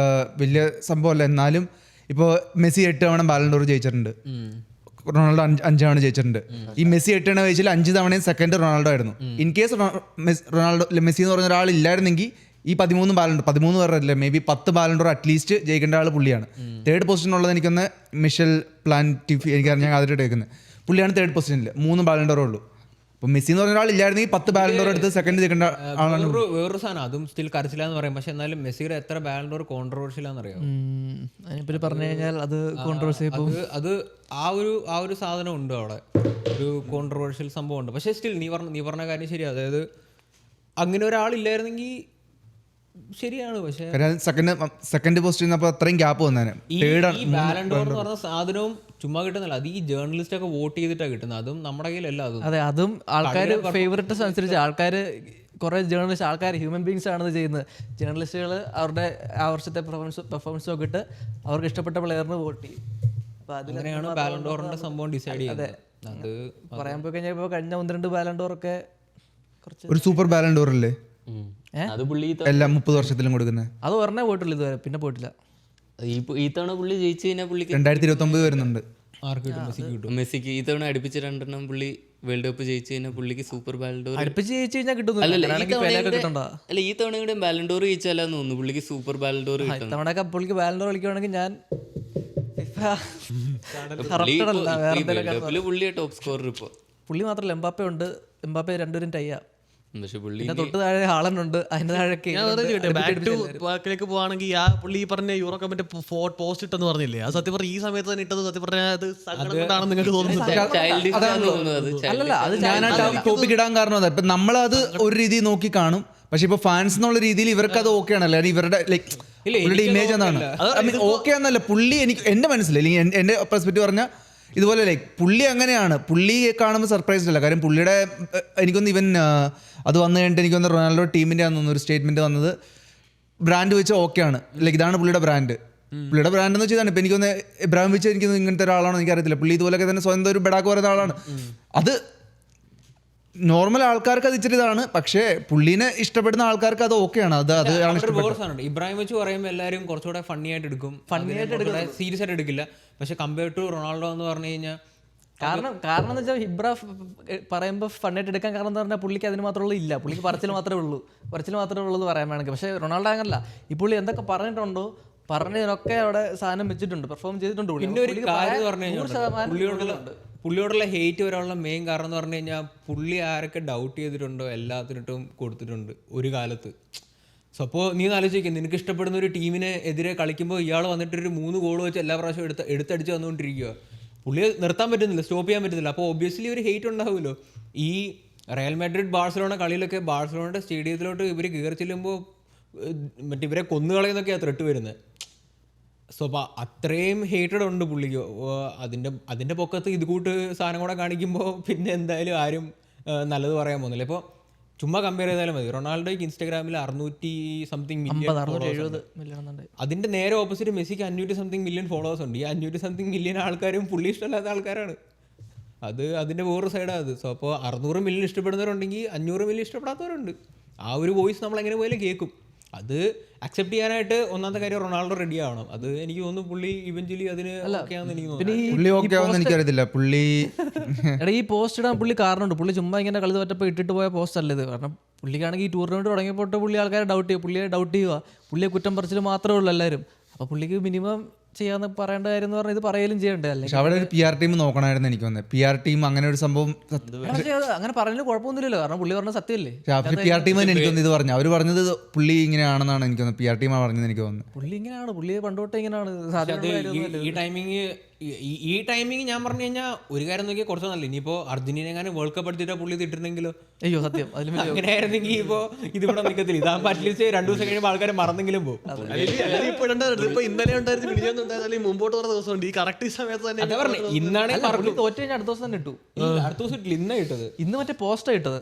വലിയ സംഭവമല്ല, എന്നാലും ഇപ്പോൾ മെസ്സി 8 തവണ ബാലൻ ഡോർ ജയിച്ചിട്ടുണ്ട്, റൊണാൾഡോ 5 തവണ ജയിച്ചിട്ടുണ്ട്. ഈ മെസ്സി 8 തവണ ജയിച്ചാൽ 5 തവണയും സെക്കൻഡ് റൊണാൾഡോ ആയിരുന്നു. ഇൻ കേസ് മെസ്സി എന്ന് പറഞ്ഞ ഒരാൾ ഇല്ലായിരുന്നെങ്കിൽ ഈ 13 ബാലൻഡോർ, 13 പേരല്ലേ, മേ ബി 10 ബാലൻഡോർ അറ്റ്ലീസ്റ്റ് ജയിക്കേണ്ട ആൾ പുള്ളിയാണ്. 3rd പൊസിഷനുള്ളത് എനിക്കൊന്ന് മിഷൽ പ്ലാന്റിഫി, എനിക്കറിയാം, ഞാൻ അതിട്ട് കേൾക്കുന്നത്. പുള്ളിയാണ് 3rd പൊസിഷനിൽ, 3 ബാലൻഡോറേ ഉള്ളൂ. അപ്പോൾ മെസ്സി എന്ന് പറഞ്ഞ ഒരാൾ ഇല്ലായിരുന്നെങ്കിൽ 10 ബാലൻഡോർ എടുത്ത് സെക്കൻഡ് ജയിക്കേണ്ട ആളാണ്. വേറൊരു സാധനം, അതും സ്റ്റിൽ കരച്ചില്ലാന്ന് പറയും. പക്ഷെ എന്നാലും മെസ്സിയുടെ എത്ര ബാലൻഡോർ കോൺട്രവേഴ്ഷ്യലാണെന്നറിയാം. അതിനെപ്പറ്റി പറഞ്ഞു കഴിഞ്ഞാൽ അത് കോൺട്രവേഴ്സി, അത് ആ ഒരു സാധനം ഉണ്ട് അവിടെ, ഒരു കോൺട്രവേഴ്ഷ്യൽ സംഭവം ഉണ്ട്. പക്ഷെ സ്റ്റിൽ നീ പറഞ്ഞ കാര്യം ശരിയാ. അതായത് അങ്ങനെ ഒരാളില്ലായിരുന്നെങ്കിൽ ശരിയാണ്. പക്ഷേ സെക്കൻഡ് പൊസിഷൻ അത്രയും ഗ്യാപ്പ് വന്നേനെ. ഈ ബാലൻഡോർ എന്ന് പറഞ്ഞ സാധനവും ചുമ്മാ കിട്ടുന്നില്ല, അത് ഈ ജേർണലിസ്റ്റ് ഒക്കെ വോട്ട് ചെയ്തിട്ടാണ് കിട്ടുന്നത്. അതും നമ്മുടെ കയ്യിലല്ല. അതും ആൾക്കാർ ഫേവറേറ്റ്സ് അനുസരിച്ച് ആൾക്കാർ കുറെ ജേർണലിസ്റ്റ് ആൾക്കാർ ഹ്യൂമൻ ബീങ്സ് ആണ് ഇത് ചെയ്യുന്നത്. ജേർണലിസ്റ്റുകൾ അവരുടെ ആ വർഷത്തെ പെർഫോമൻസ് നോക്കിയിട്ട് അവർക്ക് ഇഷ്ടപ്പെട്ട പ്ലെയറിന് വോട്ട് ചെയ്യും. അപ്പോൾ അതിൽ അങ്ങനെയാണ് ബാലൻഡോറിന്റെ സംഭവം ഡിസൈഡ് ചെയ്യുന്നത്. അത് പറയാൻ പോയി കഴിഞ്ഞാൽ ഇപ്പോൾ കഴിഞ്ഞ 1-2 ബാലൻഡോറൊക്കെ കുറച്ച് ഒരു സൂപ്പർ ബാലൻഡോർ അല്ലേ അത് പുള്ളി എല്ലാം 30 വർഷത്തിലും കൊടുക്കുന്നത്? അത് ഒരെണ്ണേ പോയിട്ടുള്ളൂ ഇതുവരെ, പിന്നെ പോയിട്ടില്ല. ഈ തവണ പുള്ളി ജയിച്ചു കഴിഞ്ഞാൽ പുള്ളിക്ക് 2029 വരുന്നുണ്ട്. ആർക്ക് കിട്ടും? മെസ്സിക്ക് കിട്ടും. മെസ്സിക്ക് ഈ തവണ അടുപ്പിച്ച് 2 പുള്ളി വേൾഡ് കപ്പ് ജയിച്ചു കഴിഞ്ഞാൽ പുള്ളിക്ക് സൂപ്പർ ബാലൻഡോർ അടുപ്പിച്ച് ജയിച്ചു കഴിഞ്ഞാൽ കിട്ടുന്നില്ല. അല്ല ഈ തവണ കൂടെ ബാലൻഡോർ ജയിച്ചാലാന്ന് തോന്നുന്നു പുള്ളിക്ക് സൂപ്പർ ബാലൻഡോർ കിട്ടും. ഇത്തവണയൊക്കെ പുള്ളിക്ക് ബാലൻഡോർ കളിക്കുവാണെങ്കിൽ ഞാൻ വേൾഡ് കപ്പില് പുള്ളിയെ ടോപ്പ് സ്കോറർ ഇപ്പൊ. പുള്ളി മാത്രമല്ല എംബാപ്പെ ഉണ്ട്. എംബാപ്പെ രണ്ടുപേരും ടൈയാ. പക്ഷെ പുള്ളി പിന്നെ തൊട്ട് താഴെ ഹാളണ്ട് ഉണ്ട്. അതിന്റെ താഴെ ഞാൻ വെറുതെ ചോദിക്കട്ടെ, ബാക്ക് ടു ബാക്കിലേക്ക് പോവാണെങ്കിൽ ആ പുള്ളി ഈ പറഞ്ഞ യൂറോ കപ്പിന്റെ പോസ്റ്റ് ഇട്ടെന്ന് പറഞ്ഞില്ലേ, അത് സത്യം പറഞ്ഞ ഈ സമയത്ത് തന്നെ ഇട്ടത് സത്യം പറഞ്ഞാൽ അത് സങ്കടം കൊണ്ടാണെന്ന് നിങ്ങൾക്ക് തോന്നുന്നത്? ചൈൽഡിഷ് ആണെന്ന് തോന്നുന്നു അത്. അല്ലല്ല, അത് ഞാനായിട്ട് ടോപ്പിക് ഇടാൻ കാരണം അതാ. ഇപ്പൊ നമ്മളത് ഒരു രീതിയിൽ നോക്കി കാണും, പക്ഷെ ഇപ്പൊ ഫാൻസ് എന്നുള്ള രീതിയിൽ ഇവർക്ക് അത് ഓക്കെ ആണല്ലോ. ഇവരുടെ ലൈക്ക് പുള്ളിയുടെ ഇമേജ് എന്താണ് ഓക്കെ എന്നല്ല, പുള്ളി എനിക്ക് എന്റെ മനസ്സിൽ അല്ലെങ്കിൽ എന്റെ പെർസ്പെക്റ്റീവ് പറഞ്ഞാൽ ഇതുപോലെ ലൈക്ക് പുള്ളി അങ്ങനെയാണ്. പുള്ളി കാണുമ്പോൾ സർപ്രൈസ്ഡ് അല്ല. കാര്യം പുള്ളിയുടെ എനിക്കൊന്ന് ഇവൻ അത് വന്നു കഴിഞ്ഞിട്ട് എനിക്കൊന്ന് റൊണാൾഡോ ടീമിൻ്റെ ആണെന്ന് ഒരു സ്റ്റേറ്റ്മെന്റ് വന്നത് ബ്രാൻഡ് വെച്ച് ഓക്കെയാണ്, ലൈക്ക് ഇതാണ് പുള്ളിയുടെ ബ്രാൻഡ്. പുള്ളിയുടെ ബ്രാൻഡ് എന്ന് വെച്ചാൽ ഇപ്പം എനിക്കൊന്ന് ഇബ്രാഹിം വെച്ച് എനിക്ക് ഇങ്ങനത്തെ ഒരാളാണോ എനിക്കറിയത്തില്ല. പുള്ളി ഇതുപോലെയൊക്കെ തന്നെ സ്വന്തം ഒരു ബെഡാക്ക് പറയുന്ന ആളാണ്. അത് നോർമൽ ആൾക്കാർക്ക് അത് ഇച്ചിരി ഇതാണ്, പക്ഷേ പുള്ളിനെ ഇഷ്ടപ്പെടുന്ന ആൾക്കാർക്ക് അത് ഓക്കെയാണ്. അതാണ് ഇഷ്ടപ്പെട്ടത്. ഇബ്രാഹിം വെച്ച് പറയുമ്പോൾ എല്ലാവരും കുറച്ചുകൂടെ ഫണ്ണി ആയിട്ട് എടുക്കും, സീരിയസ് ആയിട്ട് എടുക്കില്ല. പക്ഷെ കമ്പയർ ടു റൊണാൾഡോ എന്ന് പറഞ്ഞു കഴിഞ്ഞാൽ കാരണം എന്ന് വെച്ചാൽ ഹിബ്ര പറയുമ്പോൾ ഫണ്ണായിട്ട് എടുക്കാൻ കാരണം എന്ന് പറഞ്ഞാൽ പുള്ളിക്ക് അതിന് മാത്രമുള്ള ഇല്ല. പുള്ളിക്ക് പറച്ചിൽ മാത്രമേ ഉള്ളൂ എന്ന് പറയാൻ വേണമെങ്കിൽ. പക്ഷേ റൊണാൾഡോ അങ്ങനല്ല. ഈ പുള്ളി എന്തൊക്കെ പറഞ്ഞിട്ടുണ്ടോ പറഞ്ഞതിനൊക്കെ അവിടെ സാധനം വെച്ചിട്ടുണ്ട്, പെർഫോം ചെയ്തിട്ടുണ്ട്. പിന്നെ ഒരു കാര്യം എന്ന് പറഞ്ഞു കഴിഞ്ഞാൽ പുള്ളിയോടുള്ള ഹെയ്റ്റ് വരാനുള്ള മെയിൻ കാരണം എന്ന് പറഞ്ഞു കഴിഞ്ഞാൽ പുള്ളി ആരൊക്കെ ഡൗട്ട് ചെയ്തിട്ടുണ്ടോ എല്ലാത്തിനിട്ടും കൊടുത്തിട്ടുണ്ട് ഒരു കാലത്ത്. സോ അപ്പോൾ നീ ആലോചിക്കും, നിനക്ക് ഇഷ്ടപ്പെടുന്ന ഒരു ടീമിനെ എതിരെ കളിക്കുമ്പോൾ ഇയാൾ വന്നിട്ടൊരു 3 ഗോൾ വെച്ച് എല്ലാ പ്രാവശ്യവും എടുത്തടിച്ച് വന്നുകൊണ്ടിരിക്കുക. പുള്ളിയെ നിർത്താൻ പറ്റുന്നില്ല, സ്റ്റോപ്പ് ചെയ്യാൻ പറ്റുന്നില്ല. അപ്പോൾ ഒബ്വിയസ്ലി ഒരു ഹെയ്റ്റ് ഉണ്ടാവുമല്ലോ. ഈ റയൽ മാഡ്രിഡ് ബാഴ്സലോണ കളിയിലൊക്കെ ബാഴ്സലോണയുടെ സ്റ്റേഡിയത്തിലോട്ട് ഇവർ കയറി ചെല്ലുമ്പോൾ മറ്റേ ഇവരെ കൊന്നുകളയെന്നൊക്കെയാണ് ത്രെട്ട് വരുന്നത്. സോ അപ്പോൾ അത്രയും ഹേറ്റഡ് ഉണ്ട് പുള്ളിക്ക്. അതിൻ്റെ പൊക്കത്ത് ഇത് കൂട്ട് സാധനം കൂടെ കാണിക്കുമ്പോൾ പിന്നെ എന്തായാലും ആരും നല്ലത് പറയാൻ പോകുന്നില്ല. ഇപ്പോൾ ചുമ്മാ കമ്പയർ ചെയ്താലും മതി. റൊണാൾഡോയ്ക്ക് ഇൻസ്റ്റാഗ്രാമിൽ 600-something മില്യൺ, അതിൻ്റെ നേരെ ഓപ്പോസിറ്റ് മെസ്സിക്ക് 500-something മില്യൺ ഫോളോവേഴ്സ് ഉണ്ട്. ഈ 500-something മില്യൺ ആൾക്കാരും പുള്ളി ഇഷ്ടമല്ലാത്ത ആൾക്കാരാണ്. അതിൻ്റെ വേറൊരു സൈഡാണ് അത്. സോ അപ്പോൾ 600 മില്യൺ ഇഷ്ടപ്പെടുന്നവരുണ്ടെങ്കിൽ 500 മില്യൺ ഇഷ്ടപ്പെടാത്തവരുണ്ട്. ആ ഒരു വോയിസ് നമ്മൾ എങ്ങനെ പോയാലും കേൾക്കും. അത് അക്സെപ്റ്റ് ചെയ്യാനായിട്ട് ഒന്നാമത്തെ കാര്യം റൊണാൾഡോ റെഡി ആവണം. അത് എനിക്ക് തോന്നുന്നു പുള്ളി ഇവഞ്ച്വലി അതിന് ഓക്കെയാണെന്ന് എനിക്ക് തോന്നുന്നു. പുള്ളി ഓക്കെ ആവുമെന്ന് എനിക്കറിയത്തില്ല. പുള്ളി ഈ പോസ്റ്റ് ഇടാൻ പുള്ളി കാരണമുണ്ട്. പുള്ളി ചുമ്മാ ഇങ്ങനെ കളി തോറ്റപ്പോൾ ഇട്ടിട്ട് പോയ പോസ്റ്റ് അല്ല ഇത്. കാരണം പുള്ളിക്കാണെങ്കിൽ ഈ ടൂർണമെന്റ് തുടങ്ങിയപ്പോൾ പുള്ളി ആൾക്കാരെ പുള്ളിയെ ഡൗട്ട് ചെയ്യുക. പുള്ളിയെ കുറ്റം പറിച്ചിൽ മാത്രമേ ഉള്ളൂ എല്ലാവരും. അപ്പോൾ പുള്ളിക്ക് മിനിമം ചെയ്യാന്ന് പറയേണ്ട കാര്യം എന്ന് പറഞ്ഞാൽ ഇത് പറയലും ചെയ്യണ്ടേ. പക്ഷെ അവിടെ ഒരു PR ടീം നോക്കണമായിരുന്നു എനിക്ക് തോന്നുന്നത്. PR ടീം അങ്ങനെ ഒരു സംഭവം അങ്ങനെ പറഞ്ഞാൽ കുഴപ്പമൊന്നുമില്ലല്ലോ, കാരണം പുള്ളി പറഞ്ഞ സത്യമല്ലേ. PR ടീം തന്നെ എനിക്ക് തോന്നുന്നു ഇത് പറഞ്ഞു. അവർ പറഞ്ഞത് പുള്ളി ഇങ്ങനെയാണെന്നാണ് എനിക്ക് തോന്നുന്നത്. PR ടീമാണ് പറഞ്ഞത് എനിക്ക് തോന്നുന്നു. പുള്ളി ഇങ്ങനെയാണ്, പുള്ളി പണ്ടോട്ടെ ഇങ്ങനെയാണ്. ഈ ടൈമിങ് ഞാൻ പറഞ്ഞു കഴിഞ്ഞാൽ ഒരു കാര്യം നോക്കിയാൽ കുറച്ച് നല്ല. ഇനിയിപ്പോൾ അർജന്റീന എങ്ങനെ വേൾഡ് കപ്പ് എടുത്തിട്ട് പുള്ളി തിട്ടിരുന്നെങ്കിലോ? അയ്യോ സത്യം, അങ്ങനെ ആയിരുന്നെങ്കിൽ ഇപ്പോൾ ഇതിവിടെ നിൽക്കത്തില്ല. ഇതാകുമ്പോൾ അറ്റ്ലീസ്റ്റ് 2 ദിവസം കഴിയുമ്പോൾ ആൾക്കാർ മറന്നെങ്കിലും പോകും. ഇപ്പൊ ഇന്നലെ ഉണ്ടായിരുന്നു, മുമ്പോട്ട് പറഞ്ഞ ദിവസമുണ്ട്. ഈ കറക്റ്റ് സമയത്ത് തന്നെ അതാ പറഞ്ഞു. ഇന്നാണെങ്കിൽ തോറ്റ കഴിഞ്ഞാൽ അടുത്ത ദിവസം തന്നെ ഇട്ടു. അടുത്ത ദിവസം ഇട്ടില്ല, ഇന്നാ ഇട്ടത്. ഇന്ന് മറ്റേ പോസ്റ്റാണ് ഇട്ടത്.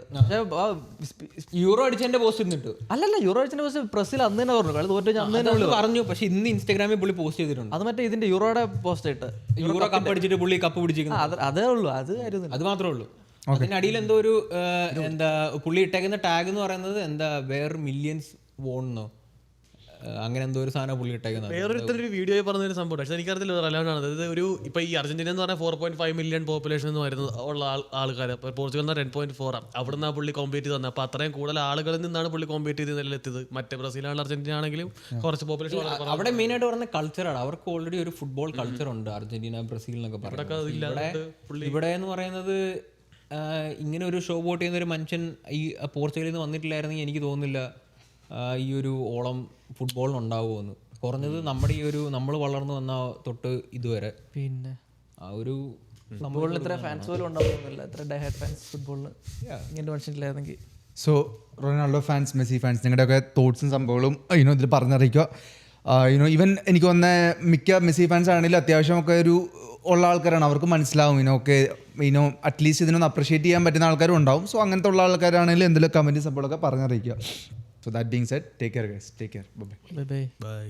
യൂറോ അടിച്ചതിന്റെ പോസ്റ്റ് ഇന്നിട്ടു. അല്ലല്ല, യൂറോ അടിച്ചതിന്റെ പോസ്റ്റ് ബ്രസീൽ അന്ന് തന്നെ പറഞ്ഞു. കളി തോറ്റ അന്ന് തന്നെ പറഞ്ഞു. പക്ഷെ ഇന്ന് ഇൻസ്റ്റാഗ്രാമിൽ പുള്ളി പോസ്റ്റ് ചെയ്തിട്ടുണ്ട്. അത് മറ്റേ ഇതിന്റെ യൂറോയുടെ പോസ്റ്റ് ഇട്ട്. യൂറോ കപ്പ് അടിച്ചിട്ട് പുള്ളി കപ്പ് പിടിച്ചിരിക്കുന്നു. അതേ ഉള്ളൂ, അത് കാര്യം അത് മാത്രമേ ഉള്ളൂ. അതിനടിയിൽ എന്തോ ഒരു എന്താ പുള്ളി ഇട്ടേക്കുന്ന ടാഗ് എന്ന് പറയുന്നത് എന്താ വേർ മില്യൻസ് വോണെന്നോ അങ്ങനെ എന്തോ ഒരു സാധനം പുള്ളി ഇട്ടേക്കുന്നത്. വേറൊരു വീഡിയോ പറഞ്ഞൊരു സംഭവം പക്ഷേ എനിക്കറിയത്തില്ല റെലവൻ്റ് ആണ്. അതായത് ഒരു ഇപ്പൊ ഈ അർജന്റീന എന്ന് പറഞ്ഞാൽ 4.5 മില്യൺ പോപ്പുലേഷൻ എന്ന് പറയുന്നത് ഉള്ള ആൾക്കാർ. അപ്പോൾ പോർച്ചുഗൽ 10.4 ആണ്. അവിടെ നിന്നാണ് പുള്ളി കോമ്പീറ്റ് ചെയ്ത് വന്നത്. അപ്പോൾ അത്രയും കൂടുതൽ ആളുകളിൽ നിന്നാണ് പുള്ളി കോമ്പീറ്റ് ചെയ്ത് നിലയിലെത്തിയത്. മറ്റേ ബ്രസീലാണ് അർജന്റീന ആണെങ്കിലും കുറച്ച് പോപ്പുലേഷൻ അവിടെ മെയിൻ ആയിട്ട് പറഞ്ഞ കൾച്ചറാണ്. അവർക്ക് ഓൾറെഡി ഒരു ഫുട്ബോൾ കൾച്ചർ ഉണ്ട്, അർജന്റീന ബ്രസീൽ എന്നൊക്കെ പറയുന്നത്. ഇവിടെ എന്ന് പറയുന്നത് ഇങ്ങനെ ഒരു ഷോ ബോട്ട് ചെയ്യുന്ന ഒരു മനുഷ്യൻ ഈ പോർച്ചുഗലിൽ നിന്ന് വന്നിട്ടില്ലായിരുന്നെങ്കിൽ എനിക്ക് തോന്നുന്നില്ല ഈ ഒരു ഓളം ഫുട്ബോളിനുണ്ടാവുമെന്ന്. കുറഞ്ഞത് നമ്മുടെ ഈ ഒരു നമ്മൾ വളർന്നു വന്ന തൊട്ട് ഇതുവരെ പിന്നെ ആ ഒരു ഫുട്ബോളിന് ഇത്ര ഫാൻസ് പോലും ഉണ്ടാവുന്നില്ല. ഇത്ര ഡൈ ഹാർഡ് ഫാൻസ് ഫുട്ബോളിന് ഇങ്ങനെ മനുഷ്യനില്ലായിരുന്നെങ്കിൽ. So Ronaldo fans, Messi fans, നിങ്ങളുടെയൊക്കെ തോട്ട്സും സംഭവങ്ങളും ഇതിൽ പറഞ്ഞറിയിക്കുക. ഈവൻ എനിക്ക് വന്ന മിക്ക മെസ്സി ഫാൻസ് ആണെങ്കിലും അത്യാവശ്യമൊക്കെ ഒരു ഉള്ള ആൾക്കാരാണ്. അവർക്ക് മനസ്സിലാവും ഒക്കെ അറ്റ്ലീസ്റ്റ് ഇതിനൊന്ന് അപ്രിഷിയേറ്റ് ചെയ്യാൻ പറ്റുന്ന ആൾക്കാരും ഉണ്ടാവും. സോ അങ്ങനത്തെ ഉള്ള ആൾക്കാരാണെങ്കിലും എന്തെങ്കിലും കമൻറ്റ് സംഭവമൊക്കെ പറഞ്ഞറിയിക്കുക. So that being said, take care guys. Take care. Bye bye. By.